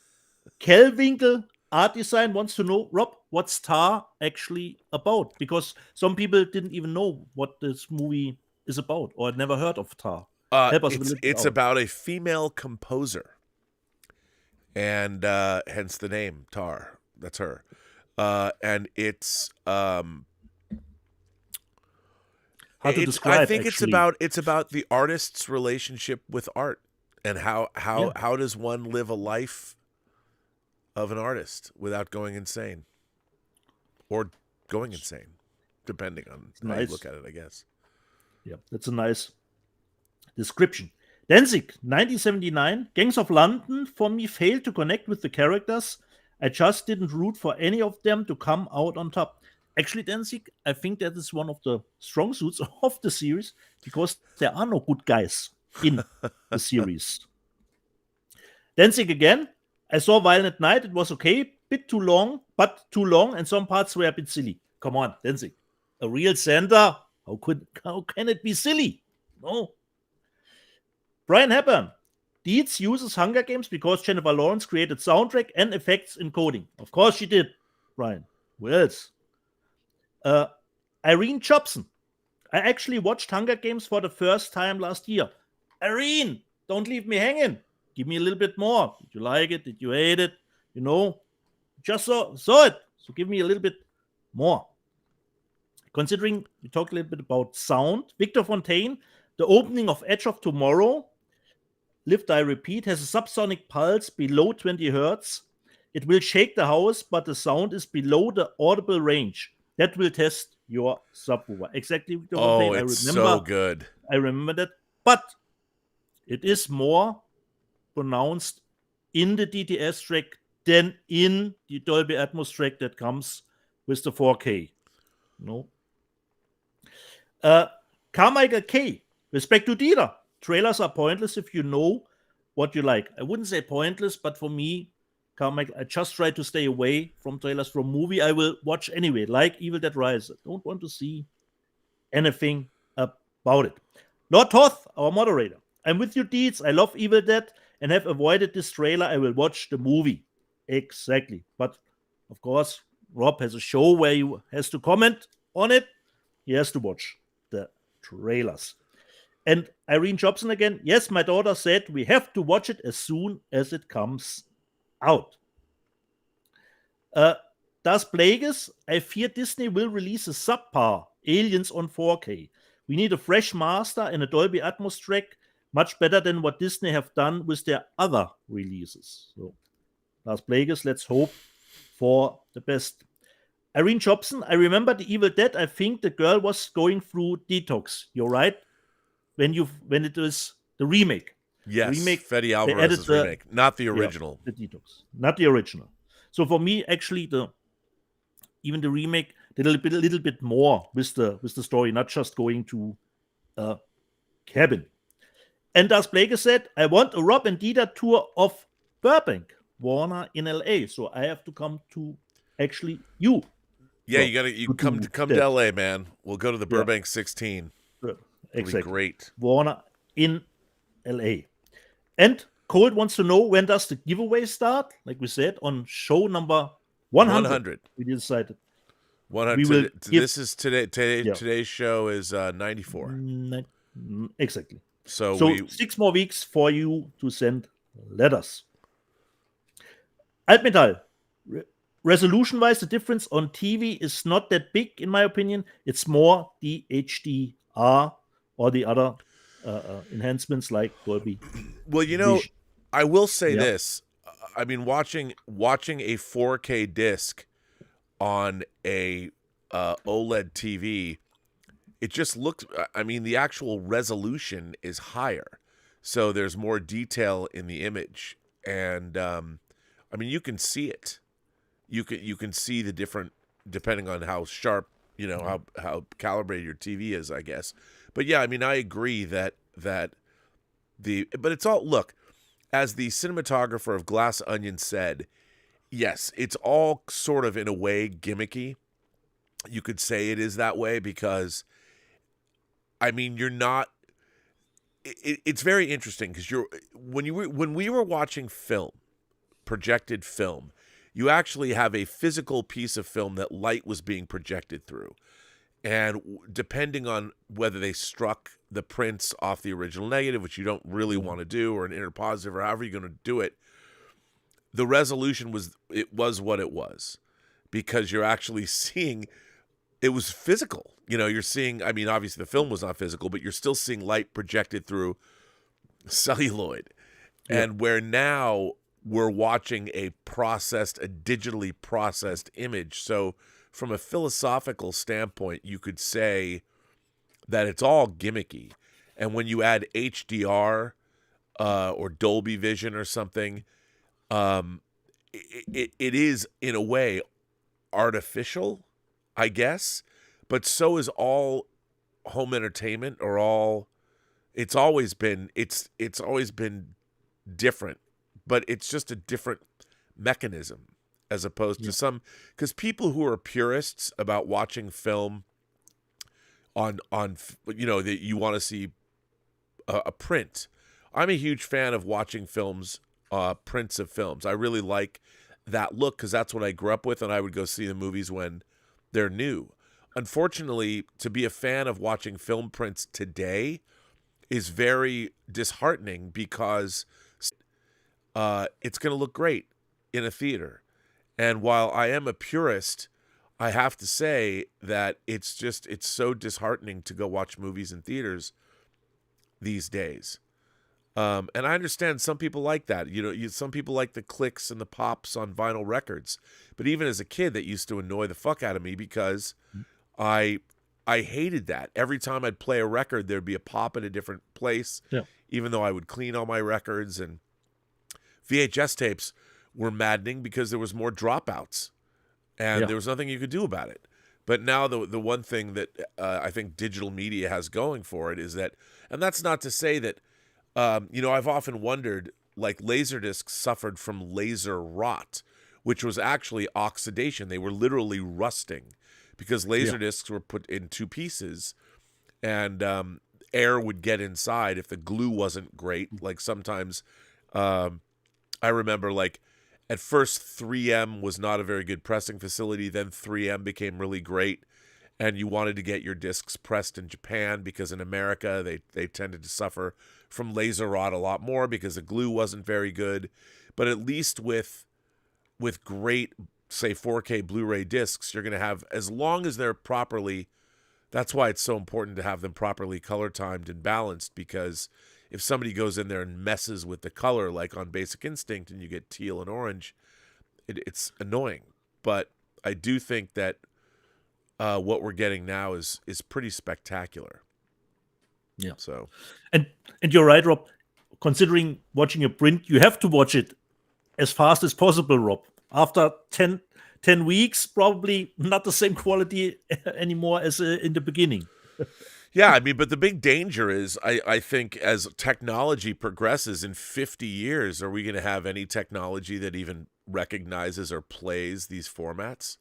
Kelwinkle Art Design wants to know, Rob, what's Tar actually about? Because some people didn't even know what this movie is about or had never heard of Tar. It's about a female composer, and hence the name Tar. That's her. And it's how to describe. I think it's about the artist's relationship with art, and how does one live a life of an artist without going insane, or going insane, depending on how you look at it, I guess. Yeah, that's a nice description. Danzig, 1979, Gangs of London for me failed to connect with the characters. I just didn't root for any of them to come out on top. Actually, Danzig, I think that is one of the strong suits of the series, because there are no good guys in the series. Danzig again, I saw Violent Night. It was okay, bit too long, and some parts were a bit silly. Come on, Danzig, a real Santa. How can it be silly? No. Brian Hepburn, Deeds uses Hunger Games because Jennifer Lawrence created soundtrack and effects in coding. Of course she did, Brian. Who else? Irene Jobson. I actually watched Hunger Games for the first time last year. Irene, don't leave me hanging. Give me a little bit more. Did you like it? Did you hate it? just saw it. So give me a little bit more. Considering we talked a little bit about sound, Victor Fontaine, the opening of Edge of Tomorrow, Live Die Repeat, has a subsonic pulse below 20 hertz. It will shake the house, but the sound is below the audible range. That will test your subwoofer. Exactly, Victor Fontaine. It's so good. I remember that. But it is more pronounced in the DTS track than in the Dolby Atmos track that comes with the 4K. No. Carmichael K. Respect to Dieter. Trailers are pointless if you know what you like. I wouldn't say pointless, but for me, Carmichael, I just try to stay away from trailers from movie I will watch anyway, like Evil Dead Rise. I don't want to see anything about it. Lord Toth, our moderator. I'm with you, Deeds. I love Evil Dead and have avoided this trailer. I will watch the movie. Exactly. But, of course, Rob has a show where he has to comment on it. He has to watch the trailers. And Irene Jobson again. Yes, my daughter said we have to watch it as soon as it comes out. Das Plagueis, I fear Disney will release a subpar Aliens on 4K. We need a fresh master and a Dolby Atmos track, much better than what Disney have done with their other releases. So, Das Plagueis, let's hope for the best. Irene Jobson, I remember the Evil Dead. I think the girl was going through detox. You're right. When it was the remake. Yes, Fede Alvarez's remake, not the original. Yeah, the detox, not the original. So for me, actually, even the remake did a little bit more with the story, not just going to a cabin. And as Blake said, I want a Rob and Dieter tour of Burbank, Warner in LA. So I have to come to actually you. Yeah, you come to LA, man. We'll go to the Burbank 16. Exactly. Be great. Warner in LA. And Colt wants to know, when does the giveaway start? Like we said, on show number 100. We decided 100. This is today. Today's show is 94. Exactly. So 6 more weeks for you to send letters. Altmetall. Resolution-wise, the difference on TV is not that big, in my opinion. It's more the HDR or the other enhancements like Dolby. Well, Vision. I will say this. I mean, watching a 4K disc on a OLED TV, it just looks, I mean, the actual resolution is higher. So there's more detail in the image. And, I mean, you can see it. You can see the different, depending on how sharp, how calibrated your TV is, I guess. But yeah, I mean, I agree but it's all, look, as the cinematographer of Glass Onion said, yes, it's all sort of in a way gimmicky. You could say it is that way because, I mean, you're not, it's very interesting because when we were watching film, projected film, you actually have a physical piece of film that light was being projected through. And depending on whether they struck the prints off the original negative, which you don't really want to do, or an inner positive, or however you're going to do it, the resolution was what it was, because you're actually seeing, it was physical. You're seeing, I mean, obviously the film was not physical, but you're still seeing light projected through celluloid. Yeah. And where now we're watching a digitally processed image. So from a philosophical standpoint, you could say that it's all gimmicky. And when you add HDR or Dolby Vision or something, it is, in a way, artificial, I guess. But so is all home entertainment, or all. It's always been different, but it's just a different mechanism. As opposed to some, because people who are purists about watching film on that you want to see a print. I'm a huge fan of watching films, prints of films. I really like that look because that's what I grew up with, and I would go see the movies when they're new. Unfortunately, to be a fan of watching film prints today is very disheartening because it's going to look great in a theater. And while I am a purist, I have to say that it's so disheartening to go watch movies in theaters these days. And I understand some people like that. Some people like the clicks and the pops on vinyl records. But even as a kid, that used to annoy the fuck out of me because I hated that. Every time I'd play a record, there'd be a pop in a different place, even though I would clean all my records. And VHS tapes were maddening because there was more dropouts, and there was nothing you could do about it. But now the one thing that I think digital media has going for it is that, and that's not to say that, I've often wondered, like Laserdiscs suffered from laser rot, which was actually oxidation. They were literally rusting because Laserdiscs were put in two pieces, and air would get inside if the glue wasn't great. Like sometimes I remember, like, at first 3M was not a very good pressing facility. Then 3M became really great, and you wanted to get your discs pressed in Japan because in America they tended to suffer from laser rot a lot more because the glue wasn't very good. But at least with great, say, 4K Blu-ray discs, you're going to have, as long as they're properly, that's why it's so important to have them properly color timed and balanced, because if somebody goes in there and messes with the color, like on Basic Instinct, and you get teal and orange, it's annoying. But I do think that what we're getting now is pretty spectacular. Yeah. So, and you're right, Rob. Considering watching a print, you have to watch it as fast as possible, Rob. After 10 weeks, probably not the same quality anymore as in the beginning. Yeah, I mean, but the big danger is, I think, as technology progresses in 50 years, are we going to have any technology that even recognizes or plays these formats?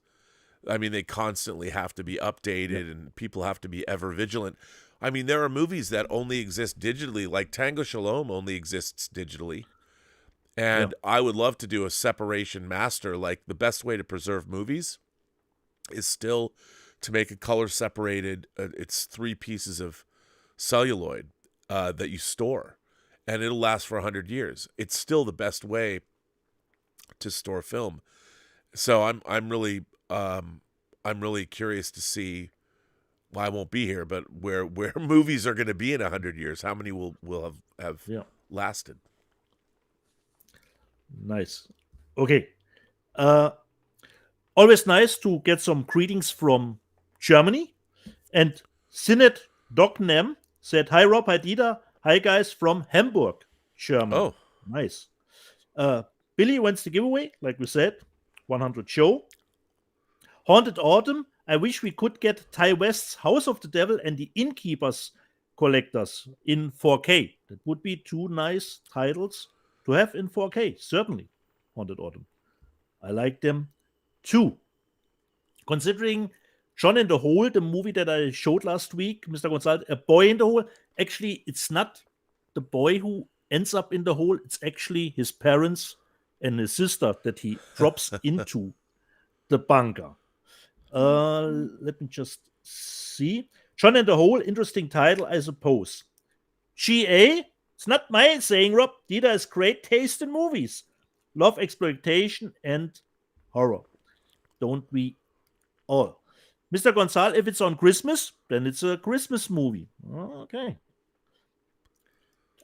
I mean, they constantly have to be updated, and people have to be ever vigilant. I mean, there are movies that only exist digitally, like Tango Shalom only exists digitally. And I would love to do a separation master. Like, the best way to preserve movies is still to make a color separated. It's 3 pieces of celluloid that you store, and it'll last for 100 years. It's still the best way to store film. So I'm really curious to see. Well, I won't be here, but where movies are going to be in 100 years. How many will have lasted? Nice. Okay. Always nice to get some greetings from Germany. And Sinet Docnem said, "Hi Rob, hi Dieter, hi guys from Hamburg, Germany." Oh, nice. Billy wants the giveaway, like we said, 100 show. Haunted Autumn. I wish we could get Ty West's House of the Devil and the Innkeepers collectors in 4K. That would be 2 nice titles to have in 4K, certainly. Haunted Autumn. I like them too. Considering John in the Hole, the movie that I showed last week, Mr. Gonzalez, A Boy in the Hole, actually, it's not the boy who ends up in the hole. It's actually his parents and his sister that he drops into the bunker. Let me just see. John in the Hole, interesting title, I suppose. GA, it's not my saying, Rob. Dieter has great taste in movies. Love exploitation and horror. Don't we all? Mr. Gonzalez, if it's on Christmas, then it's a Christmas movie. Okay.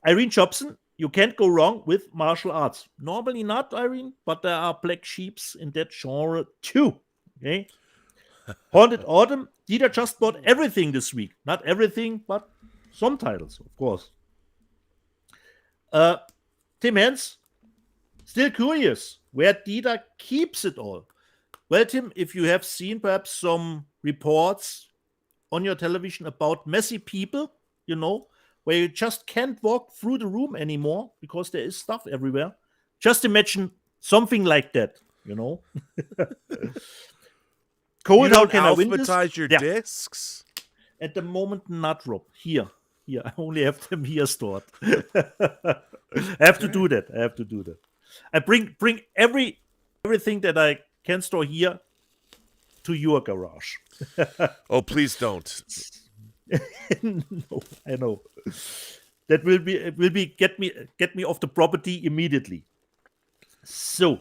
Irene Jobson, you can't go wrong with martial arts. Normally not, Irene, but there are black sheeps in that genre too. Okay. Haunted Autumn, Dieter just bought everything this week. Not everything, but some titles, of course. Tim Hens, still curious where Dieter keeps it all. Well, Tim, if you have seen perhaps some reports on your television about messy people, where you just can't walk through the room anymore because there is stuff everywhere. Just imagine something like that, Cold, you how don't can I win this? alphabetize your discs? At the moment, not, Rob. Here, I only have them here stored. I have to do that. I bring everything that I can store here to your garage. Oh, please don't. No, I know. That will be get me off the property immediately. So,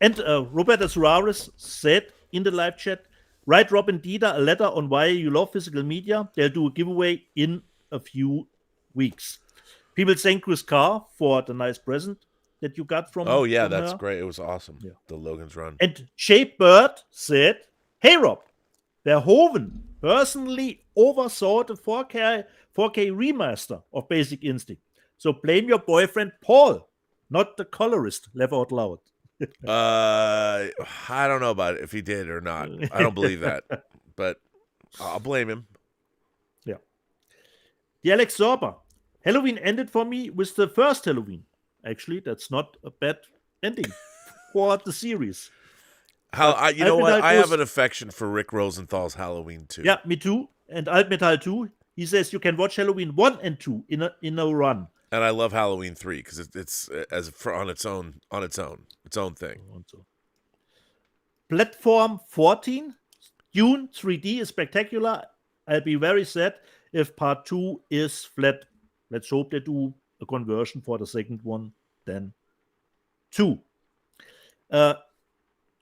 And Roberto Suarez said in the live chat, write Rob and Dieter a letter on why you love physical media. They'll do a giveaway in a few weeks. People thank Chris Carr for the nice present that you got from Oh yeah, from that's her. great. It was awesome. Yeah. The Logan's Run. And Jay Bird said, hey Rob, Verhoeven personally oversaw the 4K remaster of Basic Instinct. So blame your boyfriend Paul, not the colorist, laugh out loud. I don't know about it if he did or not. I don't believe that, but I'll blame him. Yeah. The Alex Zorba. Halloween ended for me with the first Halloween. Actually, that's not a bad ending for the series. You know what? I have an affection for Rick Rosenthal's Halloween 2. Yeah, me too. And Alt Metal 2. He says you can watch Halloween 1 and 2 in a run. And I love Halloween 3 because it's on its own thing. Platform 14, Dune 3D is spectacular. I'll be very sad if part 2 is flat. Let's hope they do a conversion for the second one then 2.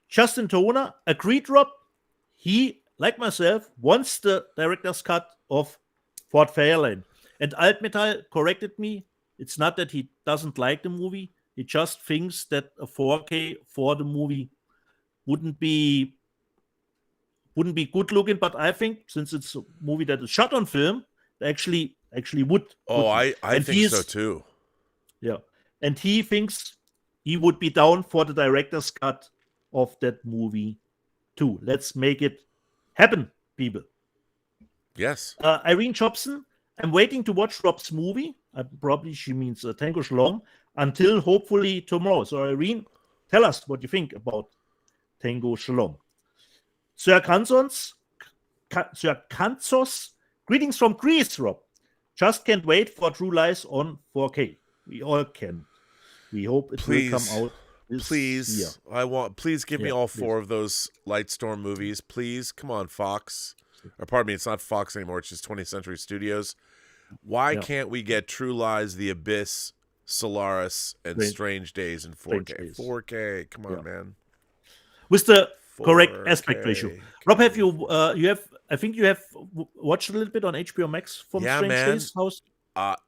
Justin Toner agreed, Rob. He, like myself, wants the director's cut of Fort Fairlane. And Alt Metal corrected me. It's not that he doesn't like the movie. He just thinks that a 4K for the movie wouldn't be good looking. But I think since it's a movie that is shot on film, actually would. Oh, I think so too. Yeah, and he thinks he would be down for the director's cut of that movie too. Let's make it happen, people. Yes. Irene Jobson, I'm waiting to watch Rob's movie. Probably she means Tango Shalom until hopefully tomorrow. So Irene, tell us what you think about Tango Shalom. Sir Kansos, greetings from Greece, Rob. Just can't wait for True Lies on 4K. We all can. We hope it will come out. Please, please give me all 4 of those Lightstorm movies. Please, come on, Fox. Or pardon me, it's not Fox anymore. It's just 20th Century Studios. Why can't we get True Lies, The Abyss, Solaris, and Strange Days in 4K? 4K, come on, man. With the correct aspect ratio. Rob, have you I think you have watched a little bit on HBO Max from Strange Days? How's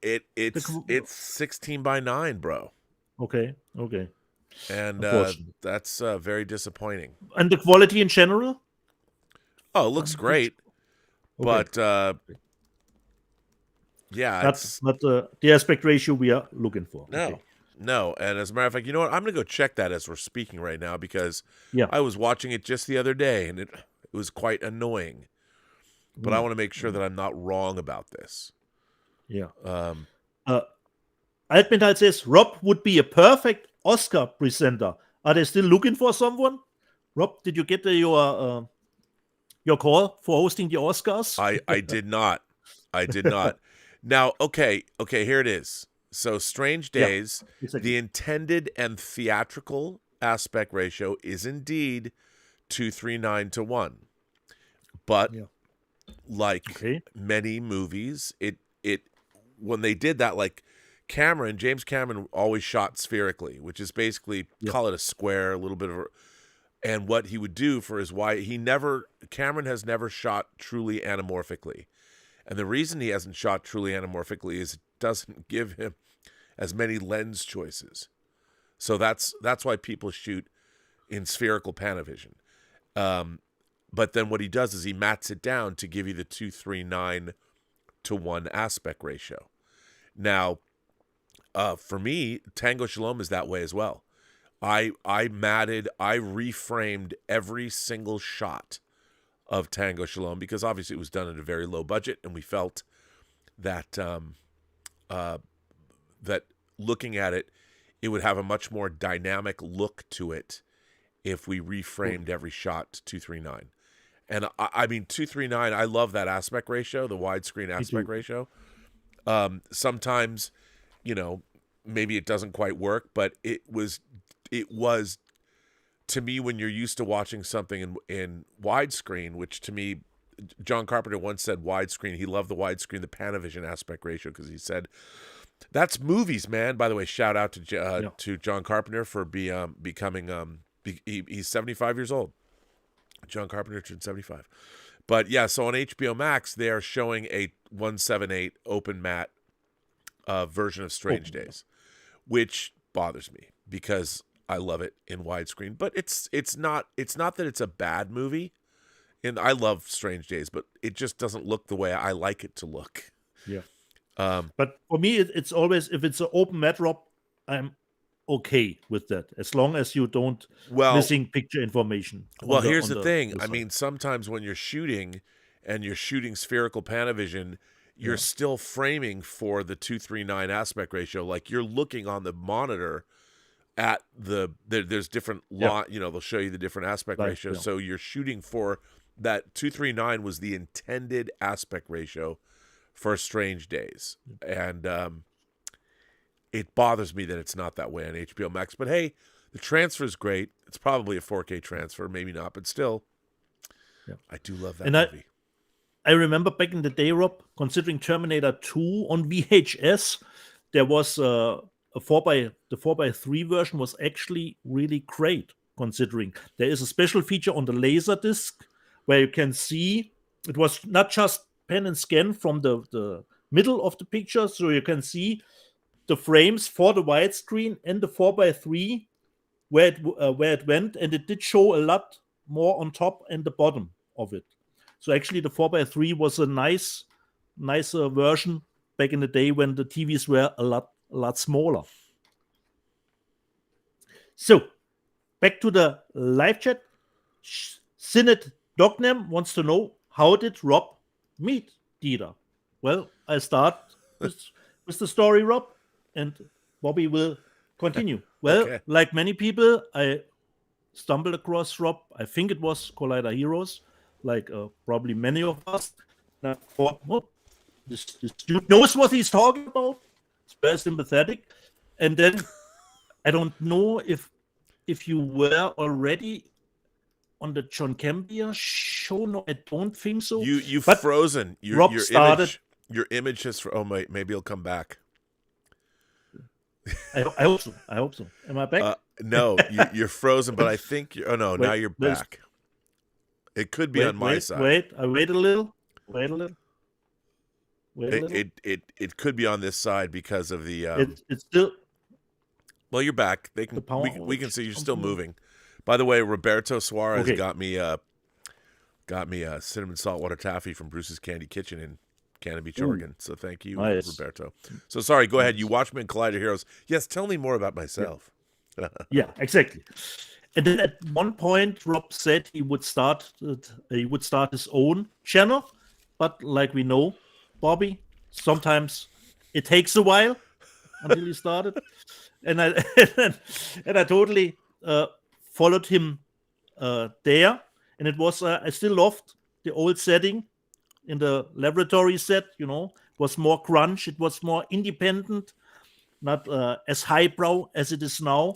it's 16:9, bro. Okay. And that's very disappointing. And the quality in general? Oh, it looks great. Okay. But yeah, that's not the aspect ratio we are looking for. No. And as a matter of fact, you know what? I'm going to go check that as we're speaking right now because I was watching it just the other day and it was quite annoying. But I want to make sure that I'm not wrong about this. Yeah. Altmental says Rob would be a perfect Oscar presenter. Are they still looking for someone? Rob, did you get your call for hosting the Oscars? I did not. Now, okay, here it is. So Strange Days, exactly. The intended and theatrical aspect ratio is indeed 239:1. But like many movies, it when they did that, like James Cameron always shot spherically, which is basically call it a square, a little bit of and what he would do for his wife, Cameron has never shot truly anamorphically. And the reason he hasn't shot truly anamorphically is it doesn't give him as many lens choices. So that's why people shoot in spherical Panavision. But then what he does is he mats it down to give you the 239:1 aspect ratio. Now, for me, Tango Shalom is that way as well. I reframed every single shot of Tango Shalom because obviously it was done at a very low budget, and we felt that that looking at it, it would have a much more dynamic look to it if we reframed every shot to 239. And I mean 239, I love that aspect ratio, the widescreen aspect ratio. Sometimes, maybe it doesn't quite work, but it was to me, when you're used to watching something in widescreen, which to me, John Carpenter once said widescreen, he loved the widescreen, the Panavision aspect ratio, because he said, that's movies, man. By the way, shout out to John Carpenter for becoming He's 75 years old. John Carpenter turned 75. But yeah, so on HBO Max, they are showing a 178 open matte version of Strange Days, which bothers me because I love it in widescreen. But it's not that it's a bad movie, and I love Strange Days, but it just doesn't look the way I like it to look. Yeah. But for me, it's always, if it's an open matte, Rob, I'm okay with that, as long as you don't missing picture information. Well, here's the thing. I mean, sometimes when you're shooting and you're shooting spherical Panavision, you're still framing for the 2:3:9 aspect ratio. Like, you're looking on the monitor at there's different they'll show you the different aspect ratios. So you're shooting for that 2:3:9 was the intended aspect ratio for Strange Days. And it bothers me that it's not that way on HBO Max. But hey, the transfer is great. It's probably a 4K transfer, maybe not, but still, I do love that movie. I remember back in the day, Rob, considering Terminator 2 on VHS, there was the 4x3 version was actually really great, considering there is a special feature on the laser disc where you can see it was not just pen and scan from the middle of the picture, so you can see the frames for the widescreen and the 4x3 where it went, and it did show a lot more on top and the bottom of it. So actually the 4x3 was a nicer version back in the day when the TVs were a lot smaller. So back to the live chat. Sinet Dognam wants to know, how did Rob meet Dieter? Well, I start with the story, Rob, and Bobby will continue. Well, like many people, I stumbled across Rob. I think it was Collider Heroes, like probably many of us. And I thought, this dude knows what he's talking about. It's very sympathetic. And then I don't know if you were already on the John Cambier show. No, I don't think so. You've frozen. Rob started. Your image has. Oh, maybe he'll come back. I hope so. I hope so. Am I back? No, you're frozen, but I think you're. Oh no, now you're back. It could be on my side. Wait a little. It could be on this side because of the. It's still. Well, you're back. We can see you're still moving. By the way, Roberto Suarez got me a cinnamon saltwater taffy from Bruce's Candy Kitchen in Cannon Beach, Oregon. So thank you, Roberto. So sorry, go ahead. You watched me in Collider Heroes. Yes, tell me more about myself. Yeah, exactly. And then at one point, Rob said he would start his own channel, but like we know, Bobby, sometimes it takes a while until he started, and I totally followed him there, and it was I still loved the old setting in the laboratory set. It was more grunge, it was more independent, not as highbrow as it is now.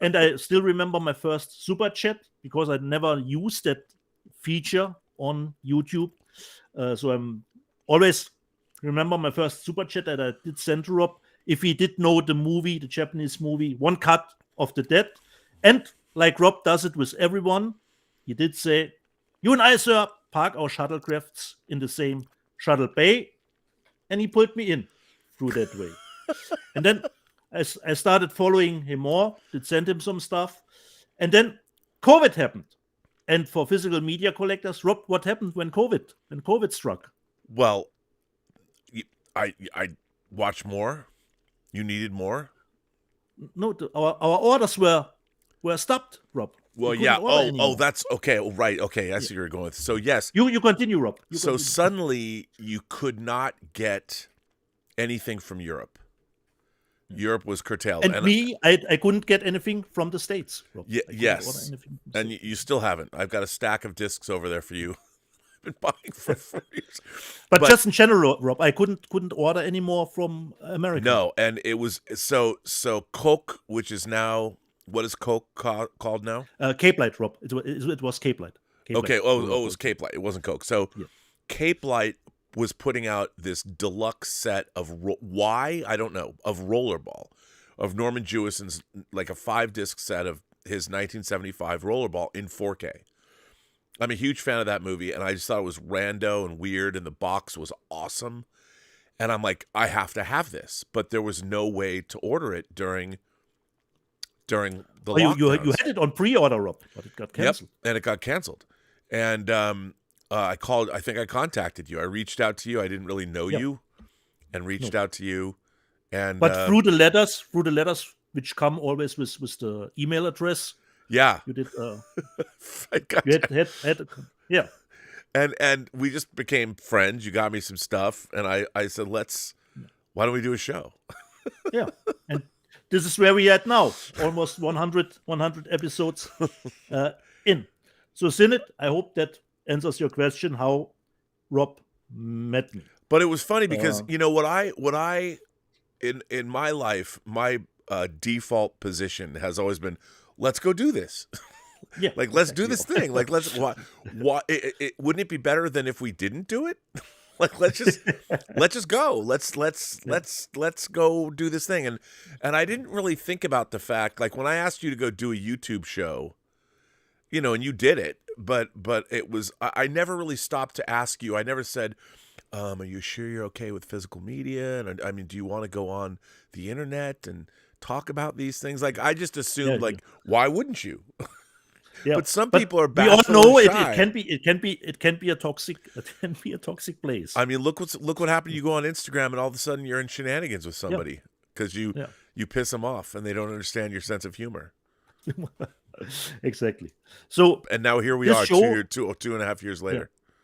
And I still remember my first super chat, because I never used that feature on YouTube. So I'm always remember my first super chat that I did send to Rob. If he did know the Japanese movie, One Cut of the Dead. And like Rob does it with everyone, he did say, "You and I, sir, park our shuttlecrafts in the same shuttle bay." And he pulled me in through that way. And then I started following him more, did send him some stuff. And then COVID happened. And for physical media collectors, Rob, what happened when COVID struck? Well, I watched more. You needed more? No, our orders were stopped, Rob. Well, yeah. Oh, that's okay. Right. Okay. I see where you're going with. So yes. You continue, Rob. Suddenly you could not get anything from Europe. Europe was curtailed. And I couldn't get anything from the States, Rob. Yes. And you still haven't. I've got a stack of discs over there for you. I've been buying for 4 years. But just in general, Rob, I couldn't order any more from America. No, and it was so Coke, which is now, what is Coke called now? Cape Light, Rob. It was Cape Light. Okay. It was Cape Light. It wasn't Coke. So Cape Light was putting out this deluxe set of I don't know, of Rollerball, of Norman Jewison's, like a 5-disc set of his 1975 Rollerball in 4K. I'm a huge fan of that movie, and I just thought it was rando and weird, and the box was awesome. And I'm like, I have to have this, but there was no way to order it during the lockdowns. You had it on pre-order, Rob, but it got canceled. Yep, and it got canceled. And I think I contacted you. I reached out to you. I didn't really know you, and reached out to you. And but through the letters which come always with the email address. Yeah, you did. Yeah. And we just became friends. You got me some stuff, and I said, why don't we do a show? Yeah, and this is where we are at now, almost 100 episodes in. So, Sinet, I hope that answers your question, how Rob met me. But it was funny because, what I in my life, my default position has always been, let's go do this. Yeah, let's do this thing. Let's why wouldn't it be better than if we didn't do it? let's just go. Let's go do this thing. And I didn't really think about the fact, when I asked you to go do a YouTube show, and you did it, but it was, I never really stopped to ask you. I never said, are you sure you're okay with physical media? And I mean, do you want to go on the internet and talk about these things? I just assumed, why wouldn't you? Yeah. But some people are we all know it can be a toxic place. I mean, look what happened. You go on Instagram and all of a sudden you're in shenanigans with somebody because you piss them off and they don't understand your sense of humor. Exactly. So, and now here we are, two and a half years later. Yeah.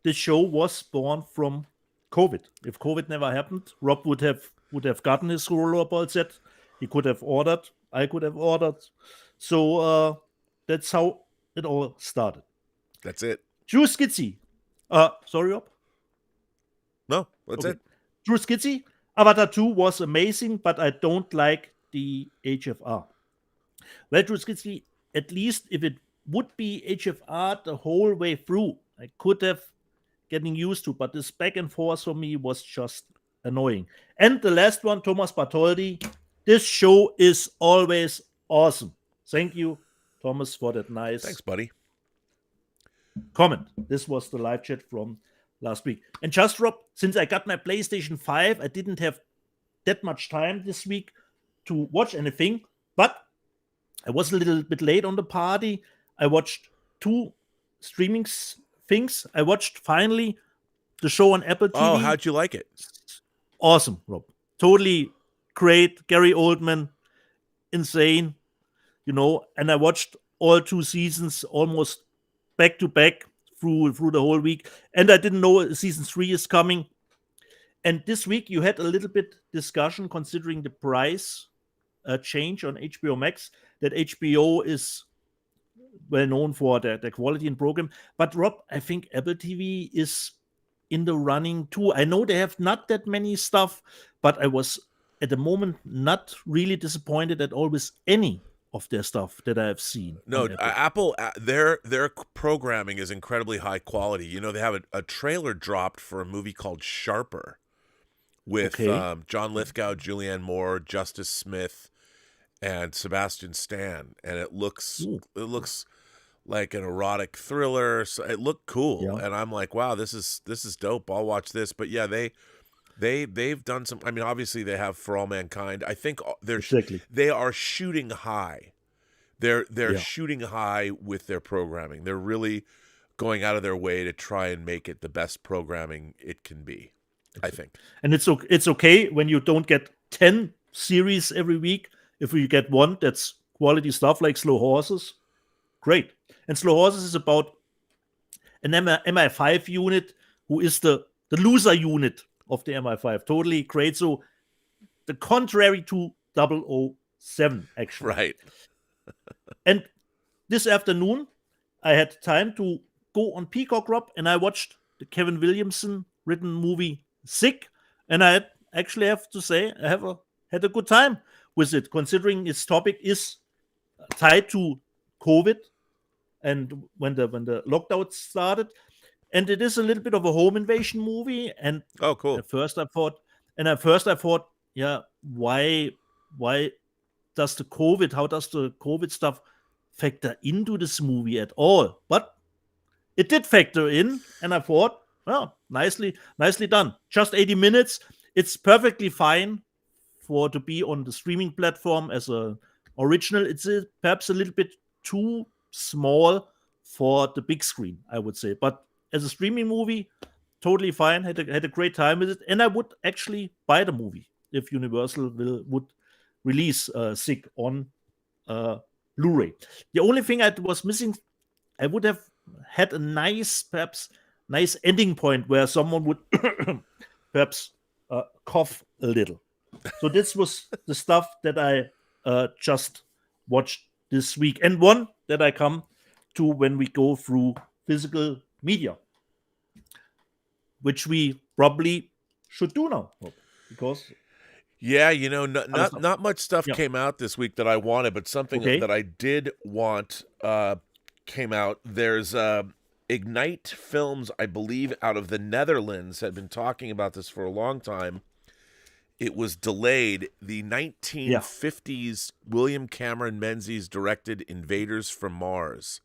This show was born from COVID. If COVID never happened, Rob would have gotten his rollerball set. He could have ordered. I could have ordered. So that's how it all started. That's it. Drew Skitsy. Sorry, Rob? No, that's it. Drew Skitsy. Avatar 2 was amazing, but I don't like the HFR. Well, Drew Skitsy, at least if it would be HFR the whole way through, I could have getting used to, but this back and forth for me was just annoying. And the last one, Thomas Bartholdi. This show is always awesome. Thank you, Thomas, for that nice Thanks, buddy. comment. This was the live chat from last week. And just, Rob, since I got my PlayStation 5, I didn't have that much time this week to watch anything, but I was a little bit late on the party. I watched 2 streaming things. I watched finally the show on Apple TV. Oh, how'd you like it? Awesome, Rob. Totally great. Gary Oldman, insane. And I watched all 2 seasons almost back to back through the whole week. And I didn't know season 3 is coming. And this week you had a little bit discussion considering the price change on HBO Max, that HBO is well known for their quality and program. But Rob, I think Apple TV is in the running too. I know they have not that many stuff, but I was at the moment not really disappointed at all with any of their stuff that I have seen. No, Apple, their programming is incredibly high quality. They have a trailer dropped for a movie called Sharper with John Lithgow, Julianne Moore, Justice Smith, and Sebastian Stan, and it looks like an erotic thriller. So it looked cool, and I'm like, wow, this is dope. I'll watch this. But yeah, they've done some. I mean, obviously they have For All Mankind. I think they are shooting high. They're shooting high with their programming. They're really going out of their way to try and make it the best programming it can be. I think. And it's okay when you don't get 10 series every week. If you get one that's quality stuff like Slow Horses, great. And Slow Horses is about an MI5 unit who is the loser unit of the MI5. Totally great. So the contrary to 007, actually. Right. And this afternoon, I had time to go on Peacock, Rob, and I watched the Kevin Williamson written movie Sick. And I actually have to say, I had a good time with it, considering its topic is tied to COVID and when the lockdown started. And it is a little bit of a home invasion movie. And cool. At first I thought, yeah, why does the COVID stuff factor into this movie at all? But it did factor in, and I thought, well, nicely done. Just 80 minutes. It's perfectly fine to be on the streaming platform as a original. It's perhaps a little bit too small for the big screen, I would say. But as a streaming movie, totally fine. Had a great time with it, and I would actually buy the movie if Universal would release Sick on Blu-ray. The only thing I was missing, I would have had a nice ending point where someone would perhaps cough a little. So this was the stuff that I just watched this week, and one that I come to when we go through physical media, which we probably should do now, because yeah, not much stuff came out this week that I wanted, but something that I did want came out. There's Ignite Films, I believe, out of the Netherlands, had been talking about this for a long time. It was delayed. The 1950s William Cameron Menzies directed Invaders from Mars.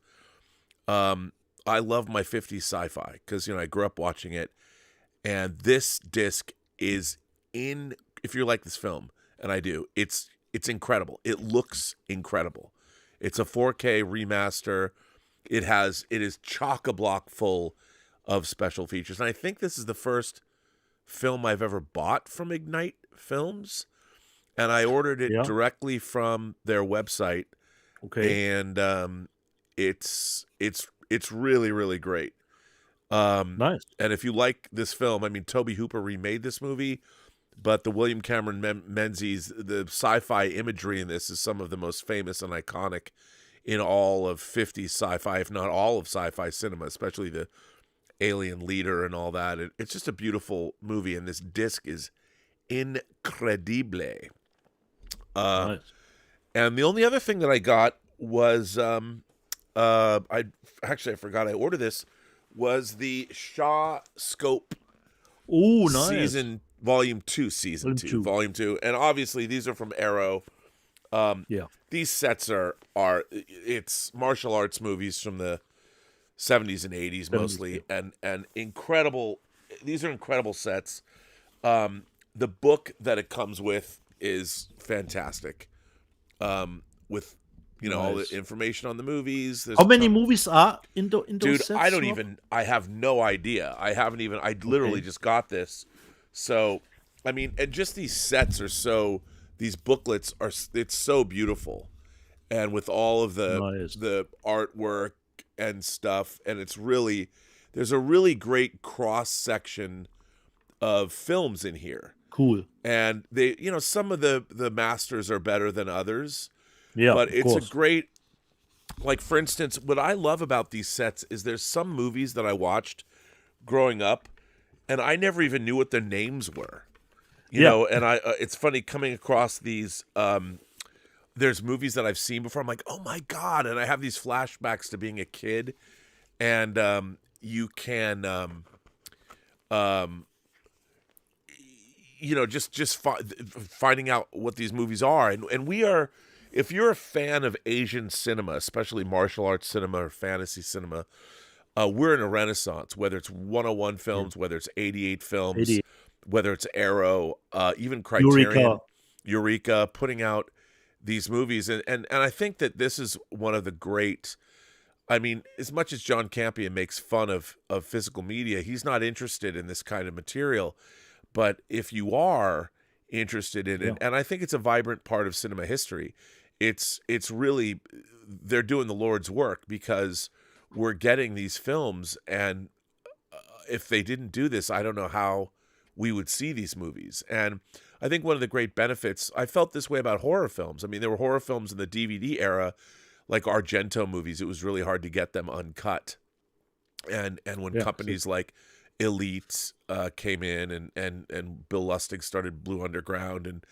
I love my 50s sci-fi because, I grew up watching it. And this disc is if you like this film, and I do, it's incredible. It looks incredible. It's a 4K remaster. It is chock-a-block full of special features. And I think this is the first film I've ever bought from Ignite Films. And I ordered it directly from their website. Okay. And it's really, really great. Nice. And if you like this film, I mean, Tobe Hooper remade this movie, but the William Cameron Menzies, the sci-fi imagery in this is some of the most famous and iconic in all of 50s sci-fi, if not all of sci-fi cinema, especially the alien leader and all that. It's just a beautiful movie, and this disc is incredible. Nice. And the only other thing that I got was, I forgot I ordered this, was the Shaw Scope nice. Volume 2. And obviously these are from Arrow. These sets it's martial arts movies from the 70s and 80s mostly, and incredible. These are incredible sets. The book that it comes with is fantastic. With all the information on the movies. How many movies are in those Dude, sets? I have no idea. I literally just got this. So, I mean, and just these sets these booklets it's so beautiful. And with all of the artwork and stuff, and there's a really great cross section of films in here. Cool. And they, some of the masters are better than others. Yeah, but it's a great, like, for instance, what I love about these sets is there's some movies that I watched growing up, and I never even knew what their names were. You know, and it's funny coming across these, there's movies that I've seen before. I'm like, oh my God. And I have these flashbacks to being a kid, and you can, just finding out what these movies are. And we are, if you're a fan of Asian cinema, especially martial arts cinema or fantasy cinema, we're in a renaissance, whether it's 101 films, whether it's 88 films, whether it's Arrow, even Criterion, Eureka, putting out these movies. And I think that this is one of the great, I mean, as much as John Campion makes fun of physical media, he's not interested in this kind of material. But if you are interested in it, and I think it's a vibrant part of cinema history, it's really, they're doing the Lord's work, because we're getting these films, and if they didn't do this, I don't know how we would see these movies. And I think one of the great benefits, I felt this way about horror films. I mean, there were horror films in the DVD era, like Argento movies. It was really hard to get them uncut. And when companies like Elite came in, and Bill Lustig started Blue Underground, and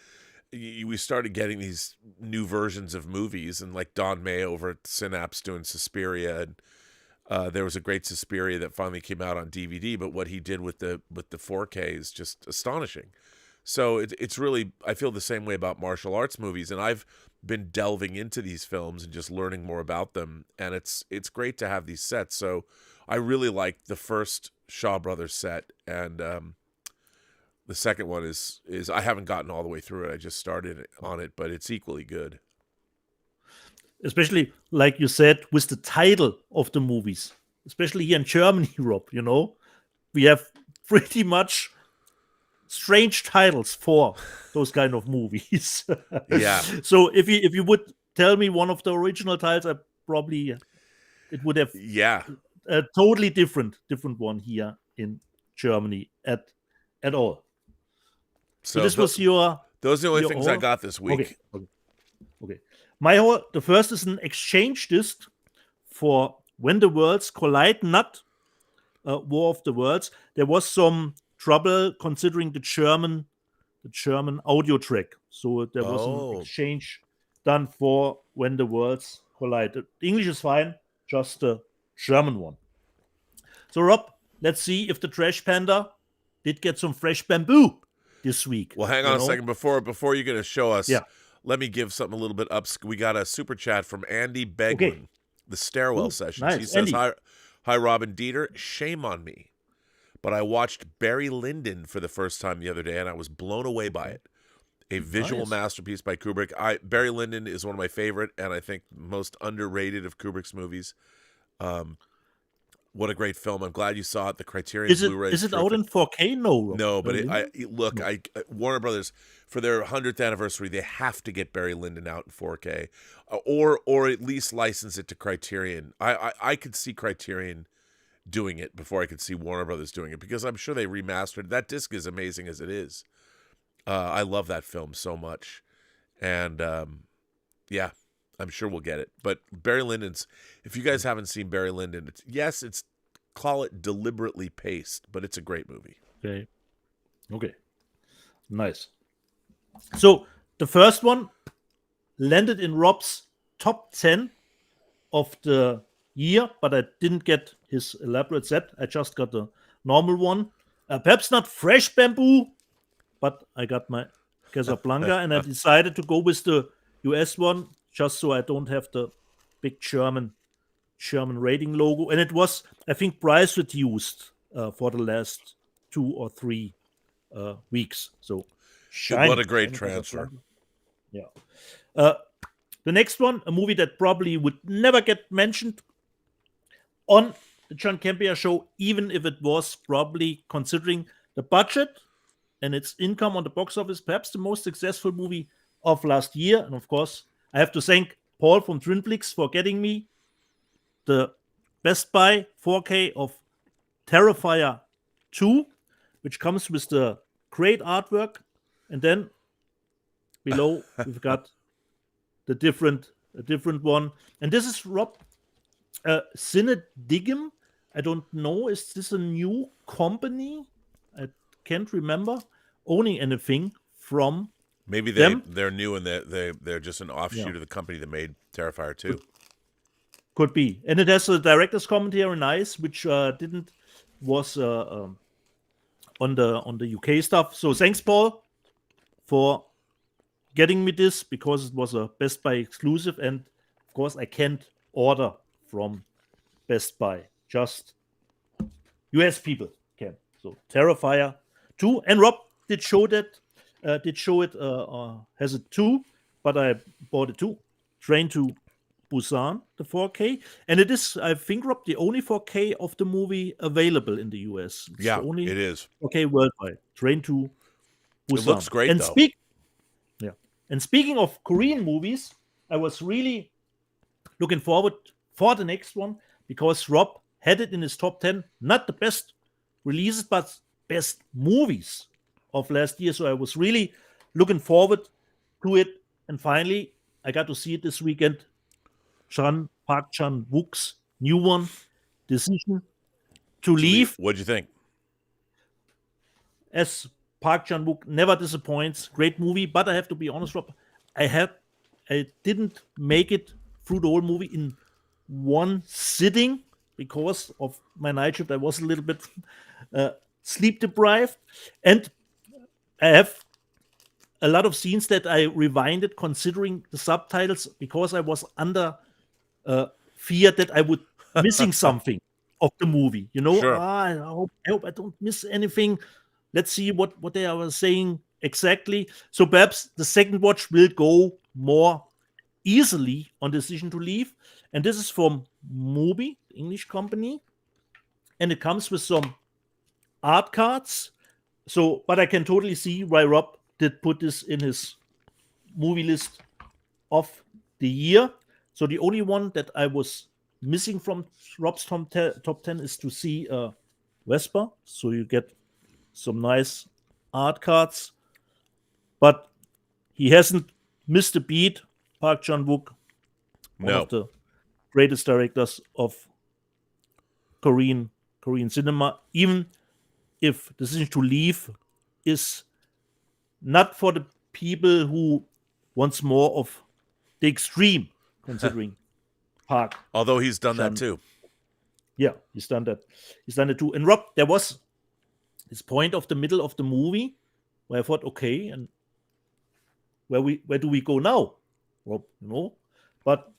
we started getting these new versions of movies, and like Don May over at Synapse doing Suspiria, and there was a great Suspiria that finally came out on DVD. But what he did with the 4K is just astonishing. So it's really, I feel the same way about martial arts movies, and I've been delving into these films and just learning more about them, and it's great to have these sets. So I really like the first Shaw Brothers set, and the second one is I haven't gotten all the way through it. I just started on it, but it's equally good. Especially, like you said, with the title of the movies, especially here in Germany, Rob, we have pretty much strange titles for those kind of movies. Yeah. So if you would tell me one of the original titles, it would have a totally different one here in Germany at all. So this was those are the only things I got this week. Okay. The first is an exchange disc for When the Worlds Collide, not War of the Worlds. There was some trouble considering the German audio track, so there was an exchange done for When the Worlds Collide. The English is fine, just the German one. So Rob, let's see if the Trash Panda did get some fresh bamboo this week. Well, hang on a second before you're going to show us. Yeah. Let me give something a little bit up. We got a super chat from Andy Begman, the Stairwell Sessions. Nice. He says, Hi, Robin Dieter. Shame on me, but I watched Barry Lyndon for the first time the other day, and I was blown away by it. A visual masterpiece by Kubrick. Barry Lyndon is one of my favorite, and I think most underrated of Kubrick's movies. What a great film. I'm glad you saw it. The Criterion Blu-ray. Is it out in 4K? No, but Warner Brothers, for their 100th anniversary, they have to get Barry Lyndon out in 4K, or at least license it to Criterion. I could see Criterion doing it before I could see Warner Brothers doing it, because I'm sure they remastered. That disc is amazing as it is. I love that film so much. And yeah, I'm sure we'll get it. But Barry Lyndon's, if you guys haven't seen Barry Lyndon, it's call it deliberately paced, but it's a great movie. Okay. Nice. So the first one landed in Rob's top 10 of the year, but I didn't get his elaborate set. I just got the normal one. Perhaps not fresh bamboo, but I got my Casablanca, and I decided to go with the US one just so I don't have the big German rating logo. And it was, I think, price reduced for the last 2 or 3 weeks. So what a great transfer. Yeah. The next one, a movie that probably would never get mentioned on the John Campea show, even if it was probably, considering the budget and its income on the box office, perhaps the most successful movie of last year. And of course, I have to thank Paul from Twinflix for getting me the Best Buy 4K of Terrifier 2, which comes with the great artwork. And then below, we've got a different one. And this is Rob Cinedigm. I don't know. Is this a new company? I can't remember owning anything from maybe they're new and they're just an offshoot of the company that made Terrifier 2. Could be. And it has a director's commentary, nice, which was on the UK stuff. So thanks, Paul, for getting me this, because it was a Best Buy exclusive, and of course I can't order from Best Buy. Just US people can. So Terrifier 2, and Rob did show it has it too, but I bought it too. Train to Busan, the 4K, and it is, I think, Rob, the only 4K of the movie available in the US. It's it is. 4K worldwide. Train to Busan. It looks great, and though. And speaking of Korean movies, I was really looking forward for the next one, because Rob had it in his top 10, not the best releases, but best movies of last year. So I was really looking forward to it. And finally, I got to see it this weekend. Park Chan-wook's new one, Decision to Leave. What'd you think? As Park Chan-wook never disappoints, great movie. But I have to be honest, Rob, I didn't make it through the whole movie in one sitting because of my night shift. I was a little bit sleep deprived, and I have a lot of scenes that I rewinded considering the subtitles because I was under fear that I would missing something of the movie. Sure. I hope I don't miss anything. Let's see what they are saying exactly. So perhaps the second watch will go more easily on Decision to Leave. And this is from Mubi, the English company. And it comes with some art cards. So, but I can totally see why Rob did put this in his movie list of the year. So the only one that I was missing from Rob's top 10 is to see Vesper. So you get some nice art cards. But he hasn't missed a beat. Park Chan-wook, one of the greatest directors of Korean cinema, even if Decision to Leave is not for the people who wants more of the extreme, considering Park. Although he's done that too. Yeah, he's done that. He's done it too. And Rob, there was this point of the middle of the movie where I thought, okay, and where do we go now? Rob, but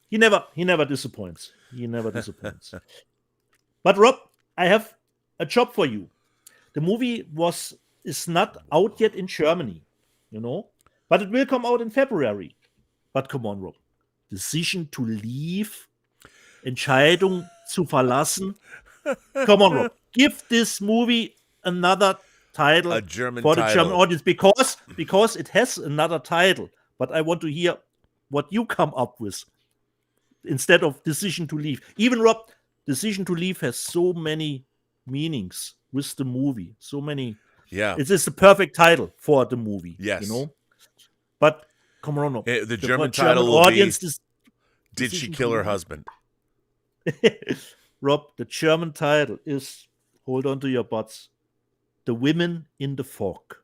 he never disappoints. He never disappoints. But Rob, I have a job for you. The movie is not out yet in Germany, but it will come out in February. But come on, Rob. Decision to Leave, Entscheidung zu verlassen. Come on, Rob. Give this movie another title a German for the title. German audience because it has another title. But I want to hear what you come up with instead of Decision to Leave. Even Rob, Decision to Leave has so many meanings with the movie. So many. Yeah. It is the perfect title for the movie. Yes. But come on, Rob. The German title will audience be Did She Kill Her Husband? Rob, the German title is, hold on to your butts, The Women in the Fog.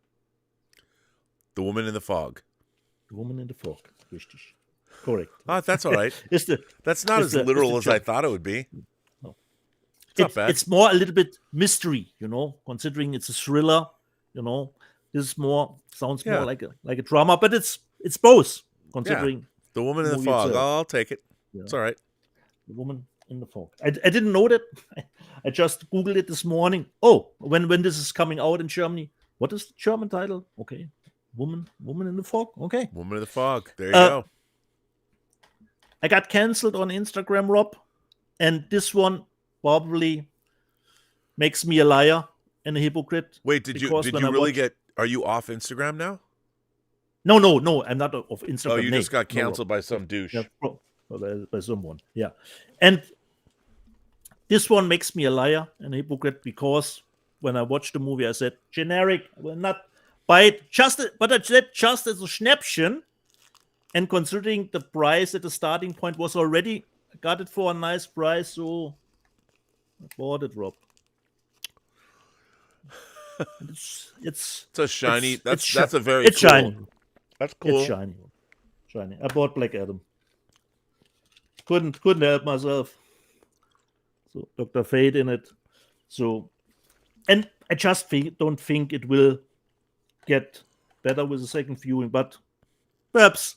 The Woman in the Fog. The Woman in the Fog. Richtig. Correct. That's all right. That's not as literal as I thought it would be. No. It's not bad. It's more a little bit mystery, considering it's a thriller, This is sounds more like a drama, but it's both, considering The Woman in the Fog. itself. I'll take it. Yeah. It's all right. The Woman in the Fog. I didn't know that. I just Googled it this morning. Oh, when this is coming out in Germany. What is the German title? Okay. Woman in the Fog. Okay. Woman in the Fog. There you go. I got canceled on Instagram, Rob. And this one probably makes me a liar and a hypocrite. Wait, did you really are you off Instagram now? No, I'm not off Instagram. Oh, you just got canceled by some douche. Yeah, by someone, yeah. And this one makes me a liar and a hypocrite because when I watched the movie, I said, generic, I will not buy it, but I said just as a Schnäppchen. And considering the price at the starting point was already, I got it for a nice price, so I bought it, Rob. It's a shiny. That's a very. It's cool. shiny. That's cool. It's shiny. I bought Black Adam. Couldn't help myself. So Dr. Fate in it. So, and I just don't think it will get better with the second viewing, but perhaps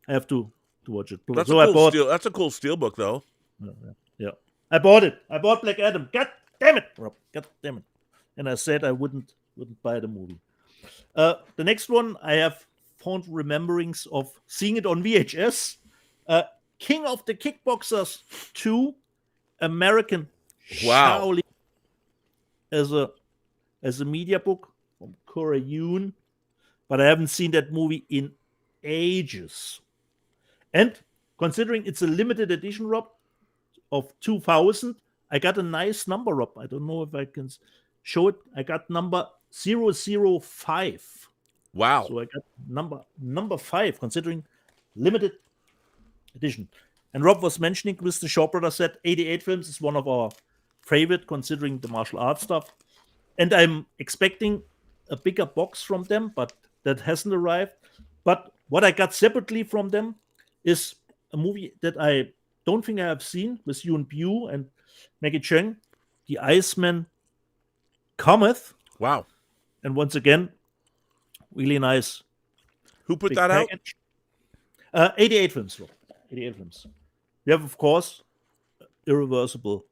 I have to watch it. That's so that's a cool steelbook, though. Yeah. I bought it. I bought Black Adam. God damn it, Rob. God damn it. And I said I wouldn't buy the movie. The next one, I have fond rememberings of seeing it on VHS. King of the Kickboxers 2, American Shaolin, as a media book from Cora Yoon, but I haven't seen that movie in ages. And considering it's a limited edition, Rob, of 2000, I got a nice number, Rob. I don't know if I can show it. I got number 005. Wow. So I got number 5, considering limited edition. And Rob was mentioning with the Shaw Brothers set, 88 films is one of our favorite, considering the martial arts stuff. And I'm expecting a bigger box from them, but that hasn't arrived. But what I got separately from them is a movie that I don't think I have seen with Yoon Biu and Maggie Cheung, The Iceman Cometh. Wow. And once again, really nice. Who put Big that package. 88 films, bro. 88 films. We have, of course, irreversible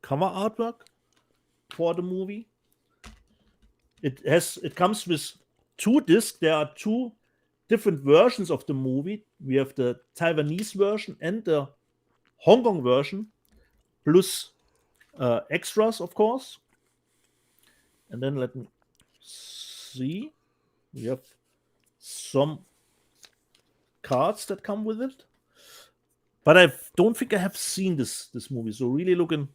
cover artwork for the movie. It comes with 2 discs. There are 2 different versions of the movie. We have the Taiwanese version and the Hong Kong version, plus extras, of course. And then let me see. We have some cards that come with it. But I don't think I have seen this movie. So really looking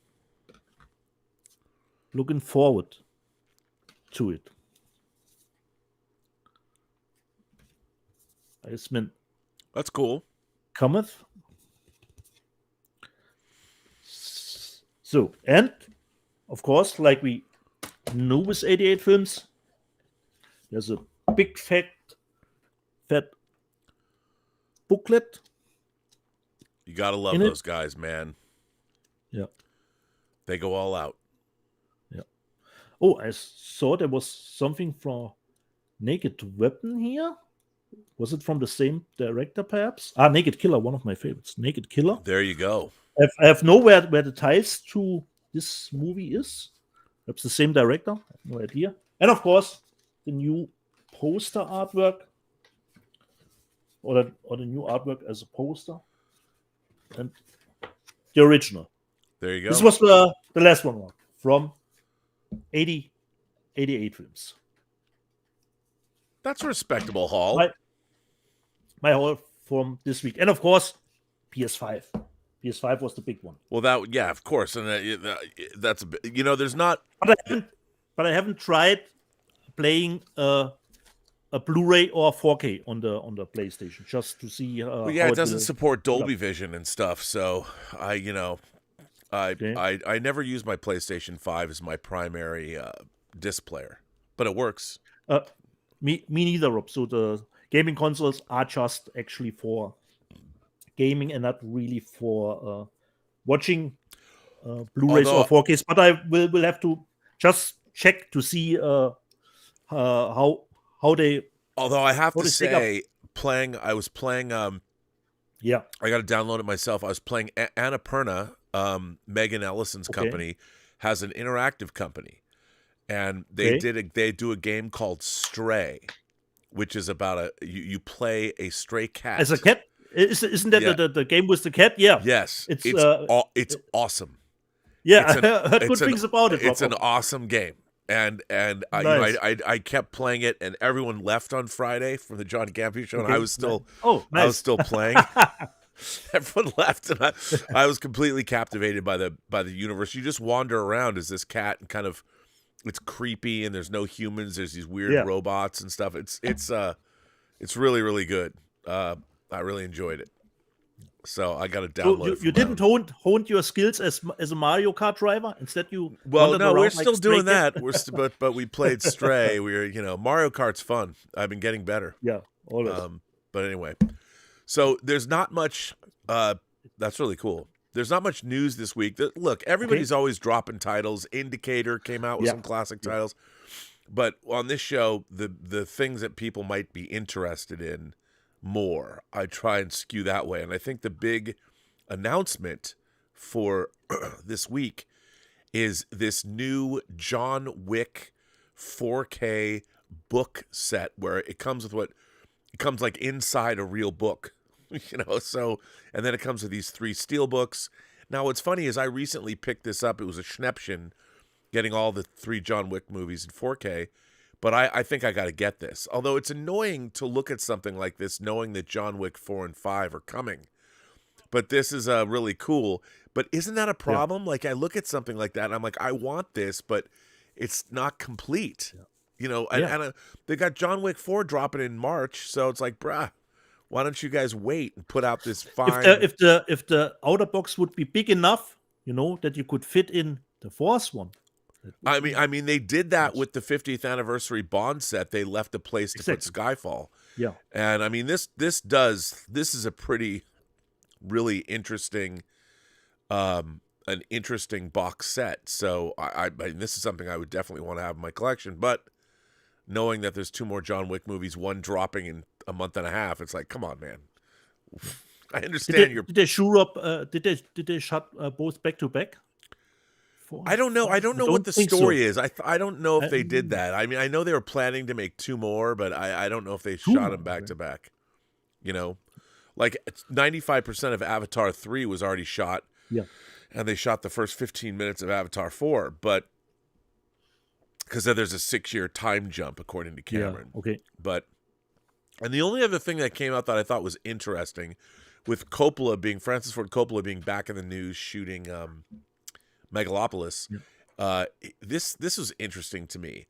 forward to it. Iceman That's cool. cometh. So, and of course, like we know with 88 films, there's a big fat booklet. You gotta love In it? those guys, man. Yeah. They go all out. Yeah. Oh, I saw there was something for Naked Weapon here. Was it from the same director, perhaps? Naked Killer, one of my favorites. Naked Killer. There you go. I have no where the ties to this movie is. Perhaps the same director. I have no idea. And of course, the new poster artwork, or the new artwork as a poster, and the original. There you go. This was the last one from 88 films. That's respectable, Hall. My haul from this week, and of course, PS5. PS5 was the big one. Well, of course, and that's there's not. But I haven't tried playing a Blu-ray or 4K on the PlayStation, just to see. Well, yeah, it doesn't support Dolby Vision and stuff, so I never use my PlayStation 5 as my primary disc player, but it works. Me neither, Rob. So the gaming consoles are just actually for gaming and not really for watching Blu-rays or 4Ks. But I will have to just check to see how they. Although I have to say, I was playing. Yeah, I got to download it myself. I was playing Annapurna. Megan Ellison's company has an interactive company, and they do a game called Stray, which is about you play a stray cat as a cat. Isn't that the game with the cat? Yeah. Yes. It's awesome. Yeah, I heard good things about it. It's an awesome game. And nice. I kept playing it, and everyone left on Friday from the John Campy show, and I was still nice. I was still playing. Everyone left, and I was completely captivated by the universe. You just wander around as this cat, and kind of it's creepy, and there's no humans. There's these weird robots and stuff. It's really, really good. I really enjoyed it. So I got to download it. You didn't hone your skills as a Mario Kart driver. Instead, we're still doing that. But we played Stray. Mario Kart's fun. I've been getting better. Yeah, always. But anyway, so there's not much. That's really cool. There's not much news this week. Look, everybody's always dropping titles. Indicator came out with some classic titles, but on this show, the things that people might be interested in more, I try and skew that way. And I think the big announcement for this week is this new John Wick 4K book set, where it comes like inside a real book, so, and then it comes with these 3 steel books. Now what's funny is I recently picked this up. It was a Schnäppchen, getting all the 3 John Wick movies in 4K. But I think I got to get this. Although it's annoying to look at something like this knowing that John Wick 4 and 5 are coming. But this is really cool. But isn't that a problem? Yeah. Like, I look at something like that, and I'm like, I want this, but it's not complete. Yeah. And they got John Wick 4 dropping in March, so it's like, bruh, why don't you guys wait and put out this fine... If the outer box would be big enough, that you could fit in the fourth one. I mean, they did that with the 50th anniversary Bond set. They left a place to put Skyfall. Yeah, and I mean, this is a pretty, really interesting, an interesting box set. So I mean, this is something I would definitely want to have in my collection. But knowing that there's 2 more John Wick movies, one dropping in a month and a half. It's like, come on, man. I understand Did they shoot up? Did they shot both back to back? I don't know. I don't know what the think story so. is. I don't know if they did Um, that. I mean, I know they were planning to make 2 more, but I don't know if they Two shot more, them back okay. to back. You know, like 95% of Avatar 3 was already shot, Yeah. and they shot the first 15 minutes of Avatar 4, but because there's a 6-year time jump according to Yeah. Cameron. Okay. But and the only other thing that came out that I thought was interesting, with Francis Ford Coppola being back in the news shooting Megalopolis, Yeah. this was interesting to me.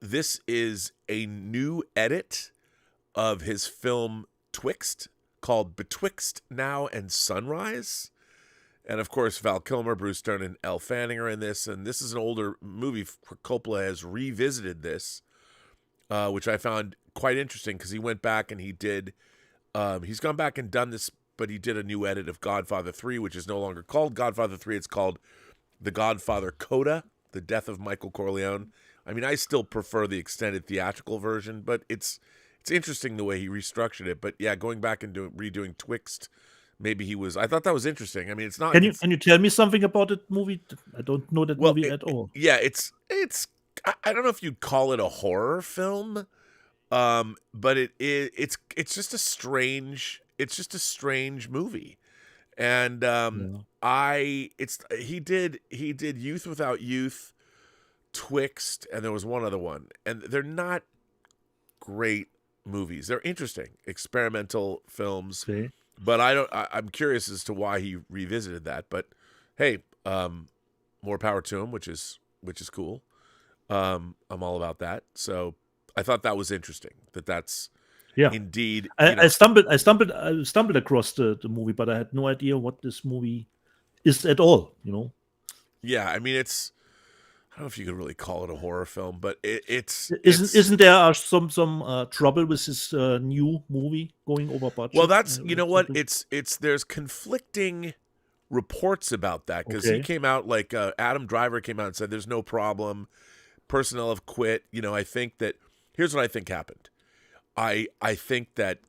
This is a new edit of his film Twixt called Betwixt Now and Sunrise. And of course, Val Kilmer, Bruce Dern, and Elle Fanning are in this. And this is an older movie. Coppola has revisited this, which I found quite interesting because he went back and he did. He's gone back and done this, but he did a new edit of Godfather 3, which is no longer called Godfather 3. It's called The Godfather Coda, The Death of Michael Corleone. I mean, I still prefer the extended theatrical version, but it's interesting the way he restructured it. But yeah, going back and redoing Twixt. Maybe he was. I thought that was interesting. I mean, it's not. Can you tell me something about that movie? I don't know that movie at all. Yeah, it's. I don't know if you'd call it a horror film, but it's just a strange. It's just a strange movie, and he did Youth Without Youth, Twixt, and there was one other one, and they're not great movies. They're interesting experimental films. Okay. But I'm curious as to why he revisited that. But hey, more power to him, which is cool. I'm all about that. So I thought that was interesting. That's indeed. I stumbled across the movie, but I had no idea what this movie is at all. Yeah, I mean, it's. I don't know if you could really call it a horror film, but isn't there some trouble with this new movie going over budget? Well, that's what there's conflicting reports about that because he came out like Adam Driver came out and said there's no problem, personnel have quit. I think that here's what I think happened. I think that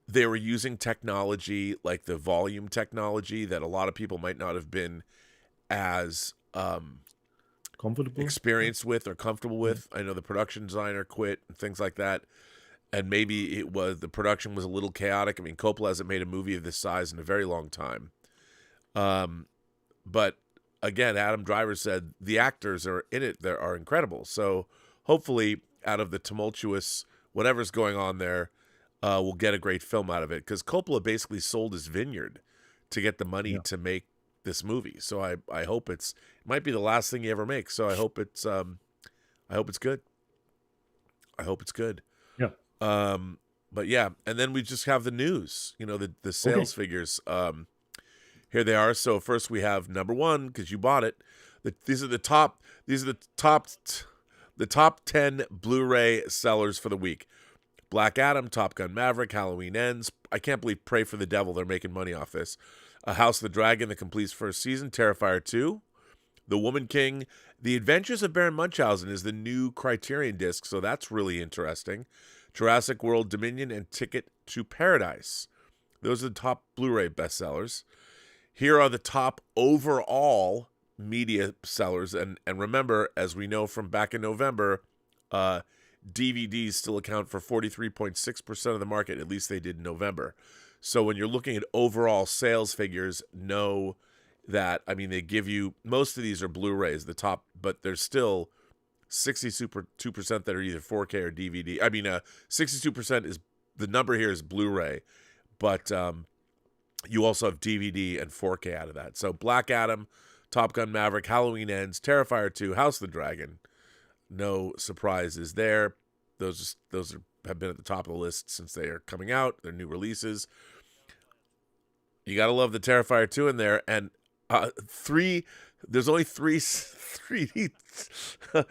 they were using technology like the volume technology that a lot of people might not have been as comfortable, experienced with or comfortable with. I know the production designer quit and things like that, and maybe the production was a little chaotic. I mean, Coppola hasn't made a movie of this size in a very long time. But again, Adam Driver said the actors are in it are incredible. So hopefully, out of the tumultuous whatever's going on there, we'll get a great film out of it because Coppola basically sold his vineyard to get the money to make this movie. So I hope it might be the last thing he ever makes. So I hope it's good. I hope it's good. Yeah. But yeah, and then we just have the news, the sales figures. Here they are. So first we have number 1 because you bought it. These are the top 10 Blu-ray sellers for the week. Black Adam, Top Gun Maverick, Halloween Ends. I can't believe Pray for the Devil. They're making money off this. A House of the Dragon that completes first season, Terrifier 2, The Woman King, The Adventures of Baron Munchausen is the new Criterion disc, so that's really interesting. Jurassic World Dominion and Ticket to Paradise. Those are the top Blu-ray bestsellers. Here are the top overall media sellers, and remember, as we know from back in November, DVDs still account for 43.6% of the market, at least they did in November. So when you're looking at overall sales figures, know that, I mean, they give you, most of these are Blu-rays, the top, but there's still 62% that are either 4K or DVD. I mean, 62% is, the number here is Blu-ray, but you also have DVD and 4K out of that. So Black Adam, Top Gun Maverick, Halloween Ends, Terrifier 2, House of the Dragon. No surprises there. Those have been at the top of the list since they are coming out. They're new releases. You got to love the Terrifier 2 in there. And there's only 3 3D. The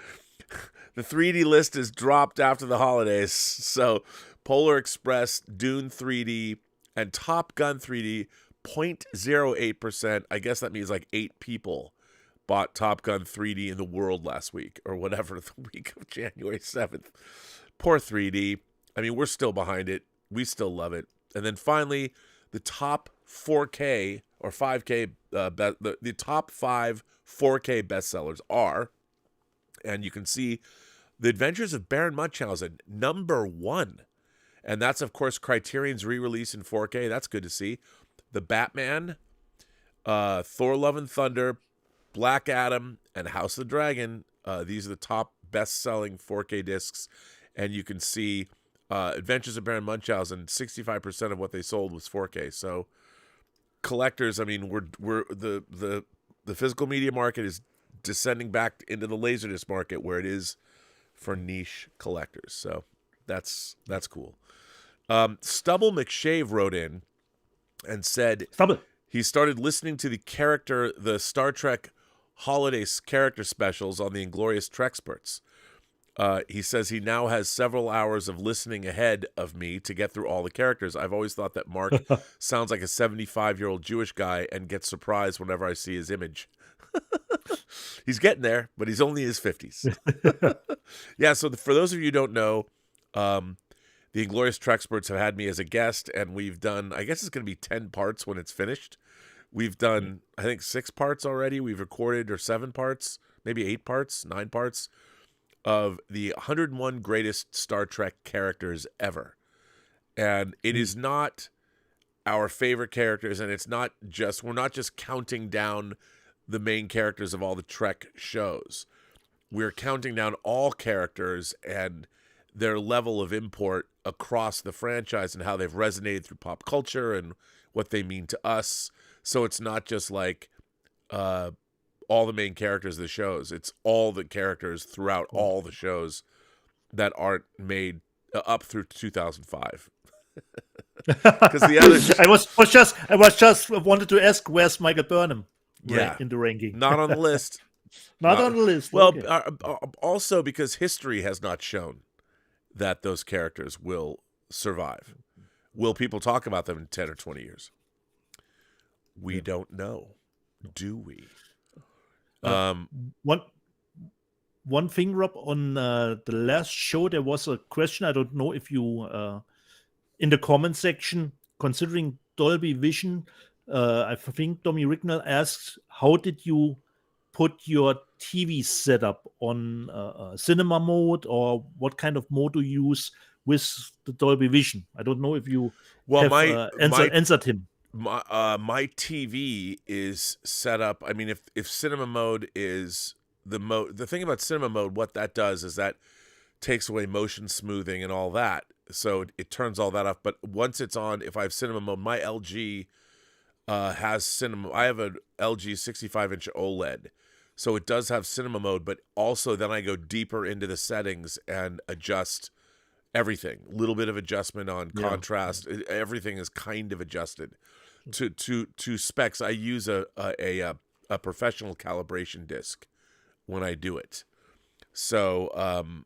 3D list is dropped after the holidays. So Polar Express, Dune 3D, and Top Gun 3D, 0.08%. I guess that means like 8 people bought Top Gun 3D in the world last week or whatever, the week of January 7th. Poor 3D. I mean, we're still behind it. We still love it. And then finally, the top 4K or 5K, the top 5 4K bestsellers are, and you can see The Adventures of Baron Munchausen, number 1. And that's, of course, Criterion's re-release in 4K. That's good to see. The Batman, Thor Love and Thunder, Black Adam, and House of the Dragon. These are the top best-selling 4K discs. And you can see Adventures of Baron Munchausen, 65% of what they sold was 4K. So collectors, I mean, we're the physical media market is descending back into the Laserdisc market where it is for niche collectors. So that's cool. Stubble McShave wrote in and said he started listening to the Star Trek holiday character specials on the Inglorious Trexperts. He says he now has several hours of listening ahead of me to get through all the characters. I've always thought that Mark sounds like a 75-year-old Jewish guy and gets surprised whenever I see his image. He's getting there, but he's only in his 50s. Yeah, so for those of you who don't know, the Inglorious Trexperts have had me as a guest, and we've done, I guess it's going to be 10 parts when it's finished. We've done, I think, 6 parts already. We've recorded, or 7 parts, maybe 8 parts, 9 parts, of the 101 greatest Star Trek characters ever. And it is not our favorite characters, and it's not just, we're not just counting down the main characters of all the Trek shows. We're counting down all characters and their level of import across the franchise and how they've resonated through pop culture and what they mean to us. So it's not just like all the main characters of the shows. It's all the characters throughout all the shows that aren't made up through 2005. Because the other, I was just wanted to ask, where's Michael Burnham? Yeah, in the ranking, not on the list. Not on the list. Well, okay. Also because history has not shown that those characters will survive. Will people talk about them in 10 or 20 years? We don't know. Do we? One thing, Rob, on the last show, there was a question. I don't know if you, in the comment section, considering Dolby Vision, I think Tommy Ricknell asks, how did you put your TV setup on cinema mode, or what kind of mode do you use with the Dolby Vision? I don't know if you answered him. My TV is set up. I mean, if cinema mode is the mode, the thing about cinema mode, what that does is that takes away motion smoothing and all that. So it turns all that off. But once it's on, if I have cinema mode, my LG has cinema. I have an LG 65-inch OLED. So it does have cinema mode, but also then I go deeper into the settings and adjust everything. A little bit of adjustment on contrast. Everything is kind of adjusted to specs. I use a professional calibration disc when I do it. So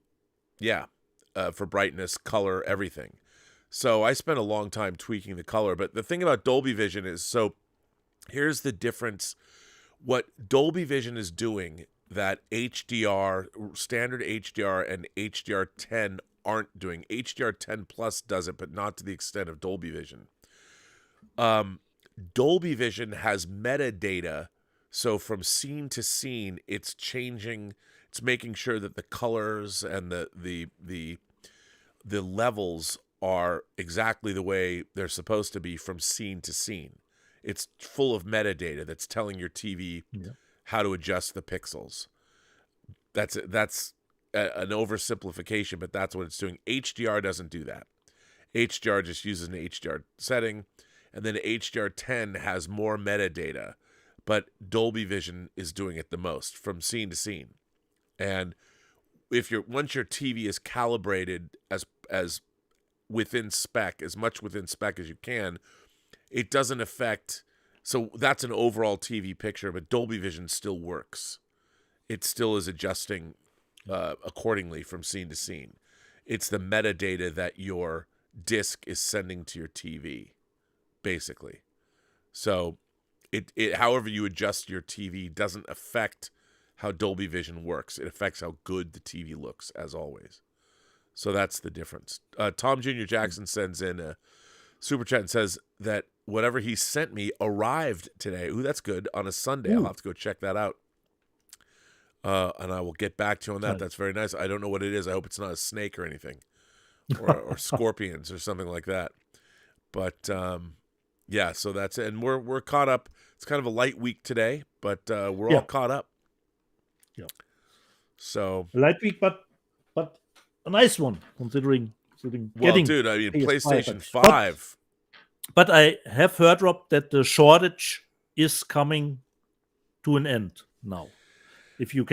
for brightness, color, everything. So I spent a long time tweaking the color. But the thing about Dolby Vision is, so here's the difference. What Dolby Vision is doing that HDR, standard HDR and HDR10 aren't doing. HDR10 Plus does it, but not to the extent of Dolby Vision. Dolby Vision has metadata. So from scene to scene, it's changing. It's making sure that the colors and the levels are exactly the way they're supposed to be from scene to scene. It's full of metadata that's telling your TV how to adjust the pixels. That's an oversimplification, but that's what it's doing. HDR doesn't do that. HDR just uses an HDR setting, and then HDR10 has more metadata, but Dolby Vision is doing it the most from scene to scene. And once your TV is calibrated as within spec, as much within spec as you can, it doesn't affect. So that's an overall TV picture, but Dolby Vision still works. It still is adjusting accordingly from scene to scene. It's the metadata that your disc is sending to your TV, basically. So however you adjust your TV doesn't affect how Dolby Vision works. It affects how good the TV looks, as always. So that's the difference. Tom Jr. Jackson sends in a super chat and says that whatever he sent me arrived today. Ooh, that's good. On a Sunday. I'll have to go check that out. And I will get back to you on that. That's very nice. I don't know what it is. I hope it's not a snake or anything. Or scorpions or something like that. But yeah, so that's it. And we're caught up. It's kind of a light week today, but we're all caught up. Yeah. So a light week, but a nice one considering well, dude, I mean PlayStation 5. But I have heard, Rob, that the shortage is coming to an end now. If you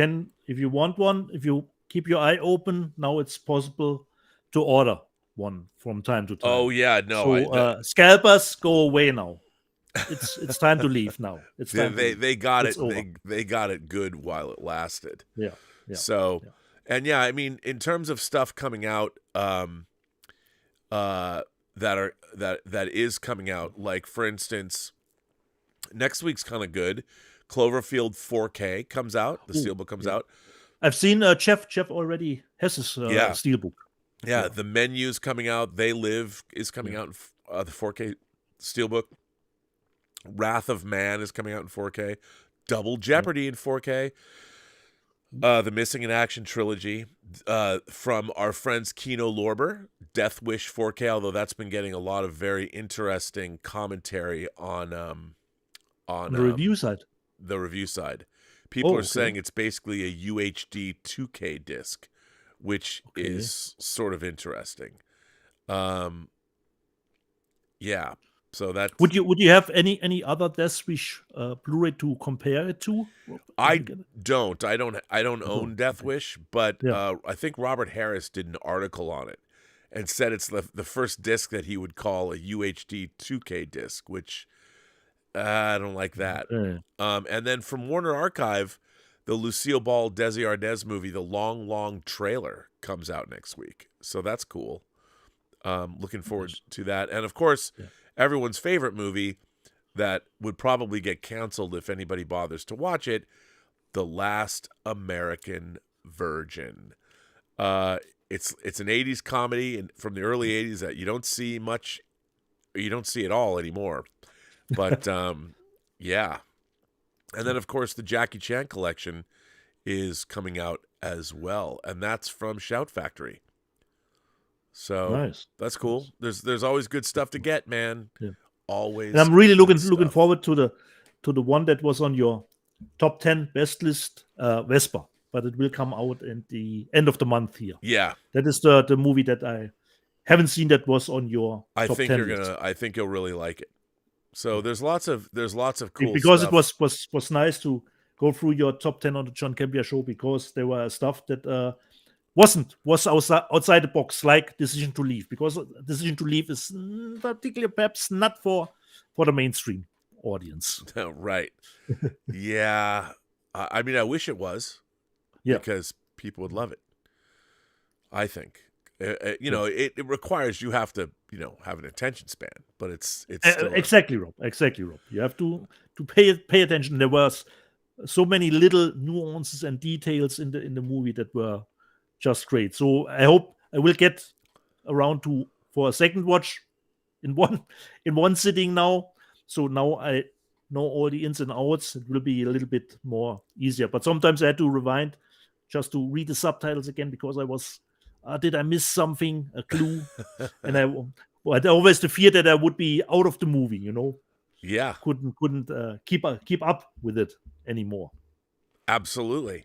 want one, if you keep your eye open, now it's possible to order one from time to time. Oh yeah, no. So scalpers, go away now. It's time to leave now. It's time. They got it. They got it good while it lasted. Yeah. So, and yeah, I mean, in terms of stuff coming out, that is coming out. Like for instance, next week's kind of good. Cloverfield 4K comes out. The steelbook comes out. I've seen Jeff already has his steelbook. Yeah, The Menu's coming out. They Live is coming out in the 4K steelbook. Wrath of Man is coming out in 4K. Double Jeopardy in 4K. The Missing in Action trilogy from our friends Kino Lorber. Death Wish 4K, although that's been getting a lot of very interesting commentary on the review side. The review side. People are saying it's basically a UHD 2K disc, which is sort of interesting. Yeah. So that would you have any other Death Wish Blu-ray to compare it to? I don't own Death Wish, but I think Robert Harris did an article on it and said it's the first disc that he would call a UHD 2K disc, which I don't like that. And then from Warner Archive, the Lucille Ball Desi Arnaz movie, The Long Long Trailer, comes out next week. So that's cool. Looking forward to that. And of course, everyone's favorite movie that would probably get canceled if anybody bothers to watch it, The Last American Virgin. It's an 80s comedy from the early 80s that you don't see much, or you don't see at all anymore. But yeah. And then of course the Jackie Chan collection is coming out as well, and that's from Shout Factory. So that's cool. There's always good stuff to get, man. Yeah. Always. And I'm really looking forward to the one that was on your top 10 best list, Vesper, but it will come out at the end of the month here. Yeah. That is the movie that I haven't seen that was on your top 10 list. I think you'll really like it. So there's lots of cool because stuff. It was nice to go through your top 10 on the John Campia show, because there were stuff that was outside the box, like Decision to Leave, because Decision to Leave is particularly perhaps not for the mainstream audience. Right. Yeah. I mean, I wish it was, because people would love it. I think. It requires you have to, have an attention span, but it's still exactly, Rob. You have to pay attention. There was so many little nuances and details in the movie that were just great. So I hope I will get around for a second watch in one sitting now. So now I know all the ins and outs. It will be a little bit more easier. But sometimes I had to rewind just to read the subtitles again, because I was, did I miss something, a clue? And I had always the fear that I would be out of the movie, Yeah. Couldn't keep up with it anymore. Absolutely.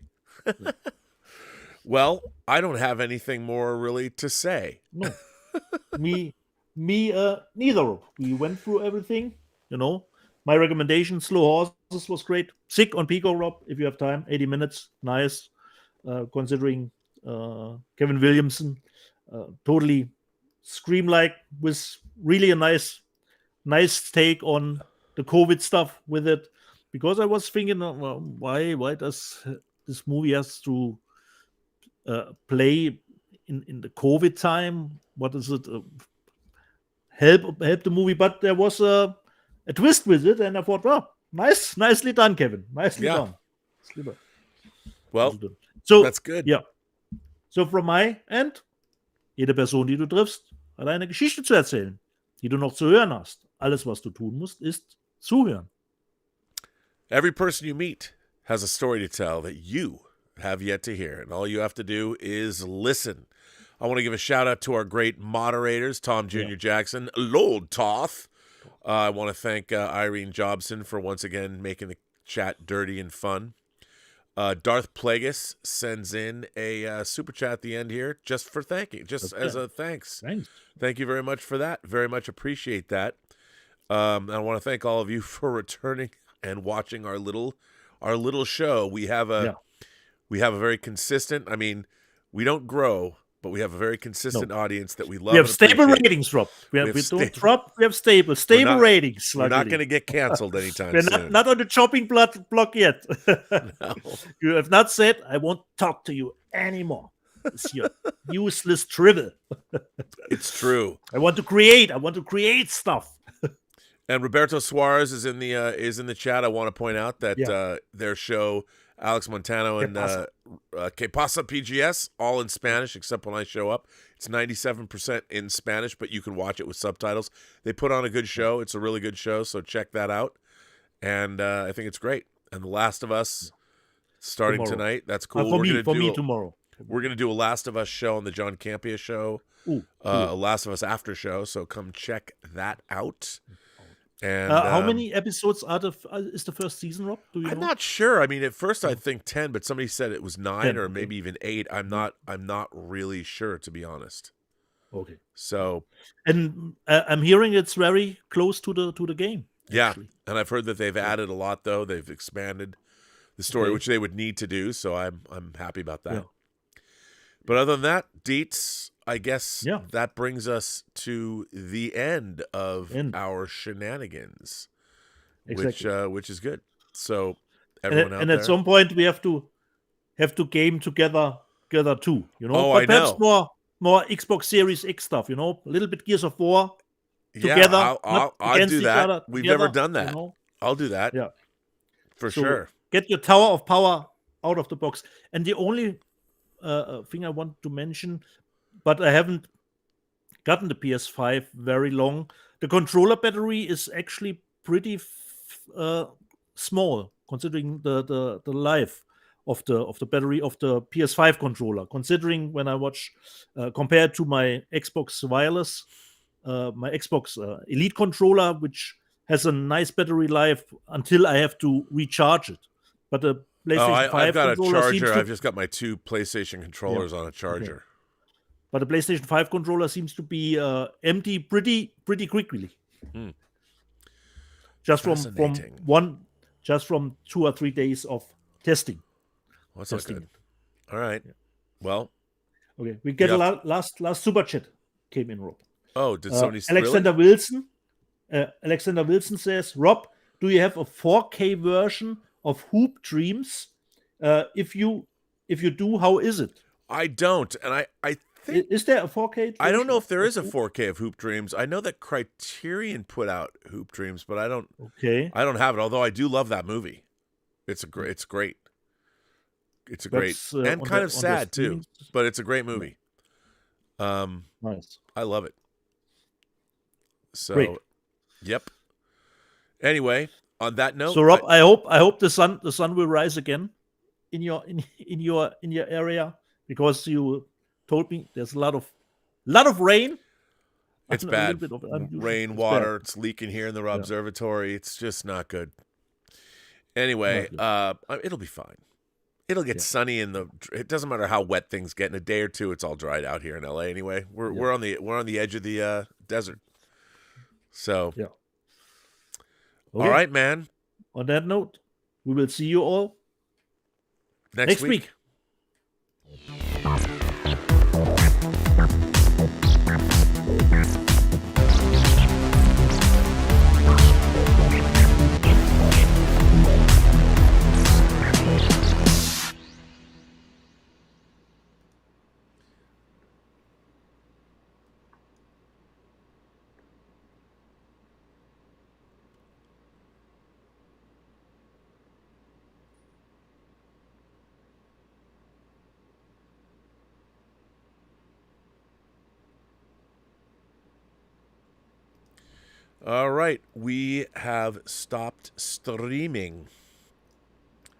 Well, I don't have anything more really to say. No. Me neither. We went through everything, My recommendation, Slow Horses, was great. Sick on Pico, Rob, if you have time. 80 minutes. Nice. Considering Kevin Williamson. Totally Scream-like, with really a nice take on the COVID stuff with it. Because I was thinking, why does this movie has to play in the COVID time? What is it? Help the movie? But there was a twist with it, and I thought, Nicely done, Kevin. Nicely Yeah. done. Well, So, that's good. ja. So from my end, jede Person, die du triffst, hat eine Geschichte zu erzählen, die du noch zu hören hast. Alles, was du tun musst, ist zuhören. Every person you meet has a story to tell that you have yet to hear, and all you have to do is listen. I want to give a shout out to our great moderators, Tom Jr. Jackson, Lord Toth. I want to thank Irene Jobson for once again making the chat dirty and fun. Darth Plagueis sends in a super chat at the end here just for thanking, just as a thanks. Thank you very much for that. Very much appreciate that. I want to thank all of you for returning and watching our little show. We have a very consistent. I mean, we don't grow, but we have a very consistent audience that we love. We have stable ratings, Rob. We don't drop. We have stable ratings. We're not going to get canceled anytime soon. We're not on the chopping block yet. No. You have not said, I won't talk to you anymore. It's your useless drivel. It's true. I want to create stuff. And Roberto Suarez is in the chat. I want to point out that their show, Alex Montano and Que Pasa PGS, all in Spanish except when I show up. It's 97% in Spanish, but you can watch it with subtitles. They put on a good show. It's a really good show, so check that out. And I think it's great. And The Last of Us starting tonight. That's cool. For me tomorrow. We're going to do a Last of Us show on the John Campea show, a Last of Us after show, so come check that out. And how many episodes is the first season, Rob? Do you know? Not sure. I mean, at first I think 10, but somebody said it was 9 or maybe even 8. I'm not really sure, to be honest. Okay. So, and I'm hearing it's very close to the game. Yeah, actually. And I've heard that they've added a lot, though. They've expanded the story, which they would need to do. So I'm happy about that. Yeah. But other than that, Dietz, I guess that brings us to the end of our shenanigans, which is good. So everyone out there, at some point we have to game together too. You know, but perhaps more Xbox Series X stuff. You know, a little bit Gears of War together. I'll do that. We've never done that. You know? I'll do that. Yeah, for sure. Get your Tower of Power out of the box. And the only thing I want to mention, but I haven't gotten the PS5 very long. The controller battery is actually pretty small, considering the life of the battery of the PS5 controller. Considering when I watch compared to my Xbox Wireless, my Xbox Elite controller, which has a nice battery life until I have to recharge it. But the PlayStation 5 I've got a charger. I've just got my 2 PlayStation controllers on a charger. Okay. But the PlayStation 5 controller seems to be empty pretty quickly. Just from 2 or 3 days of testing. Well, that's not good. All right. Yeah. Well. Okay. We get a last super chat came in, Rob. Oh, did somebody Alexander Wilson? Alexander Wilson says, Rob, do you have a 4K version of Hoop Dreams? If you do, how is it? I don't, and I think is there a 4K version? I don't know if there is a 4K of Hoop Dreams. I know that Criterion put out Hoop Dreams, but I don't have it, although I do love that movie. It's great. It's a great and kind of sad too, but it's a great movie. Nice. I love it. So great. Yep. Anyway, on that note, so Rob, I hope the sun will rise again in your area, because you told me there's a lot of rain. It's bad. Rain, water. It's leaking here in the observatory. It's just not good. Anyway, it'll be fine. It'll get sunny it doesn't matter how wet things get. In a day or two, it's all dried out here in LA. Anyway, we're on the edge of the desert. So Okay. All right, man. On that note, we will see you all next week. All right, we have stopped streaming.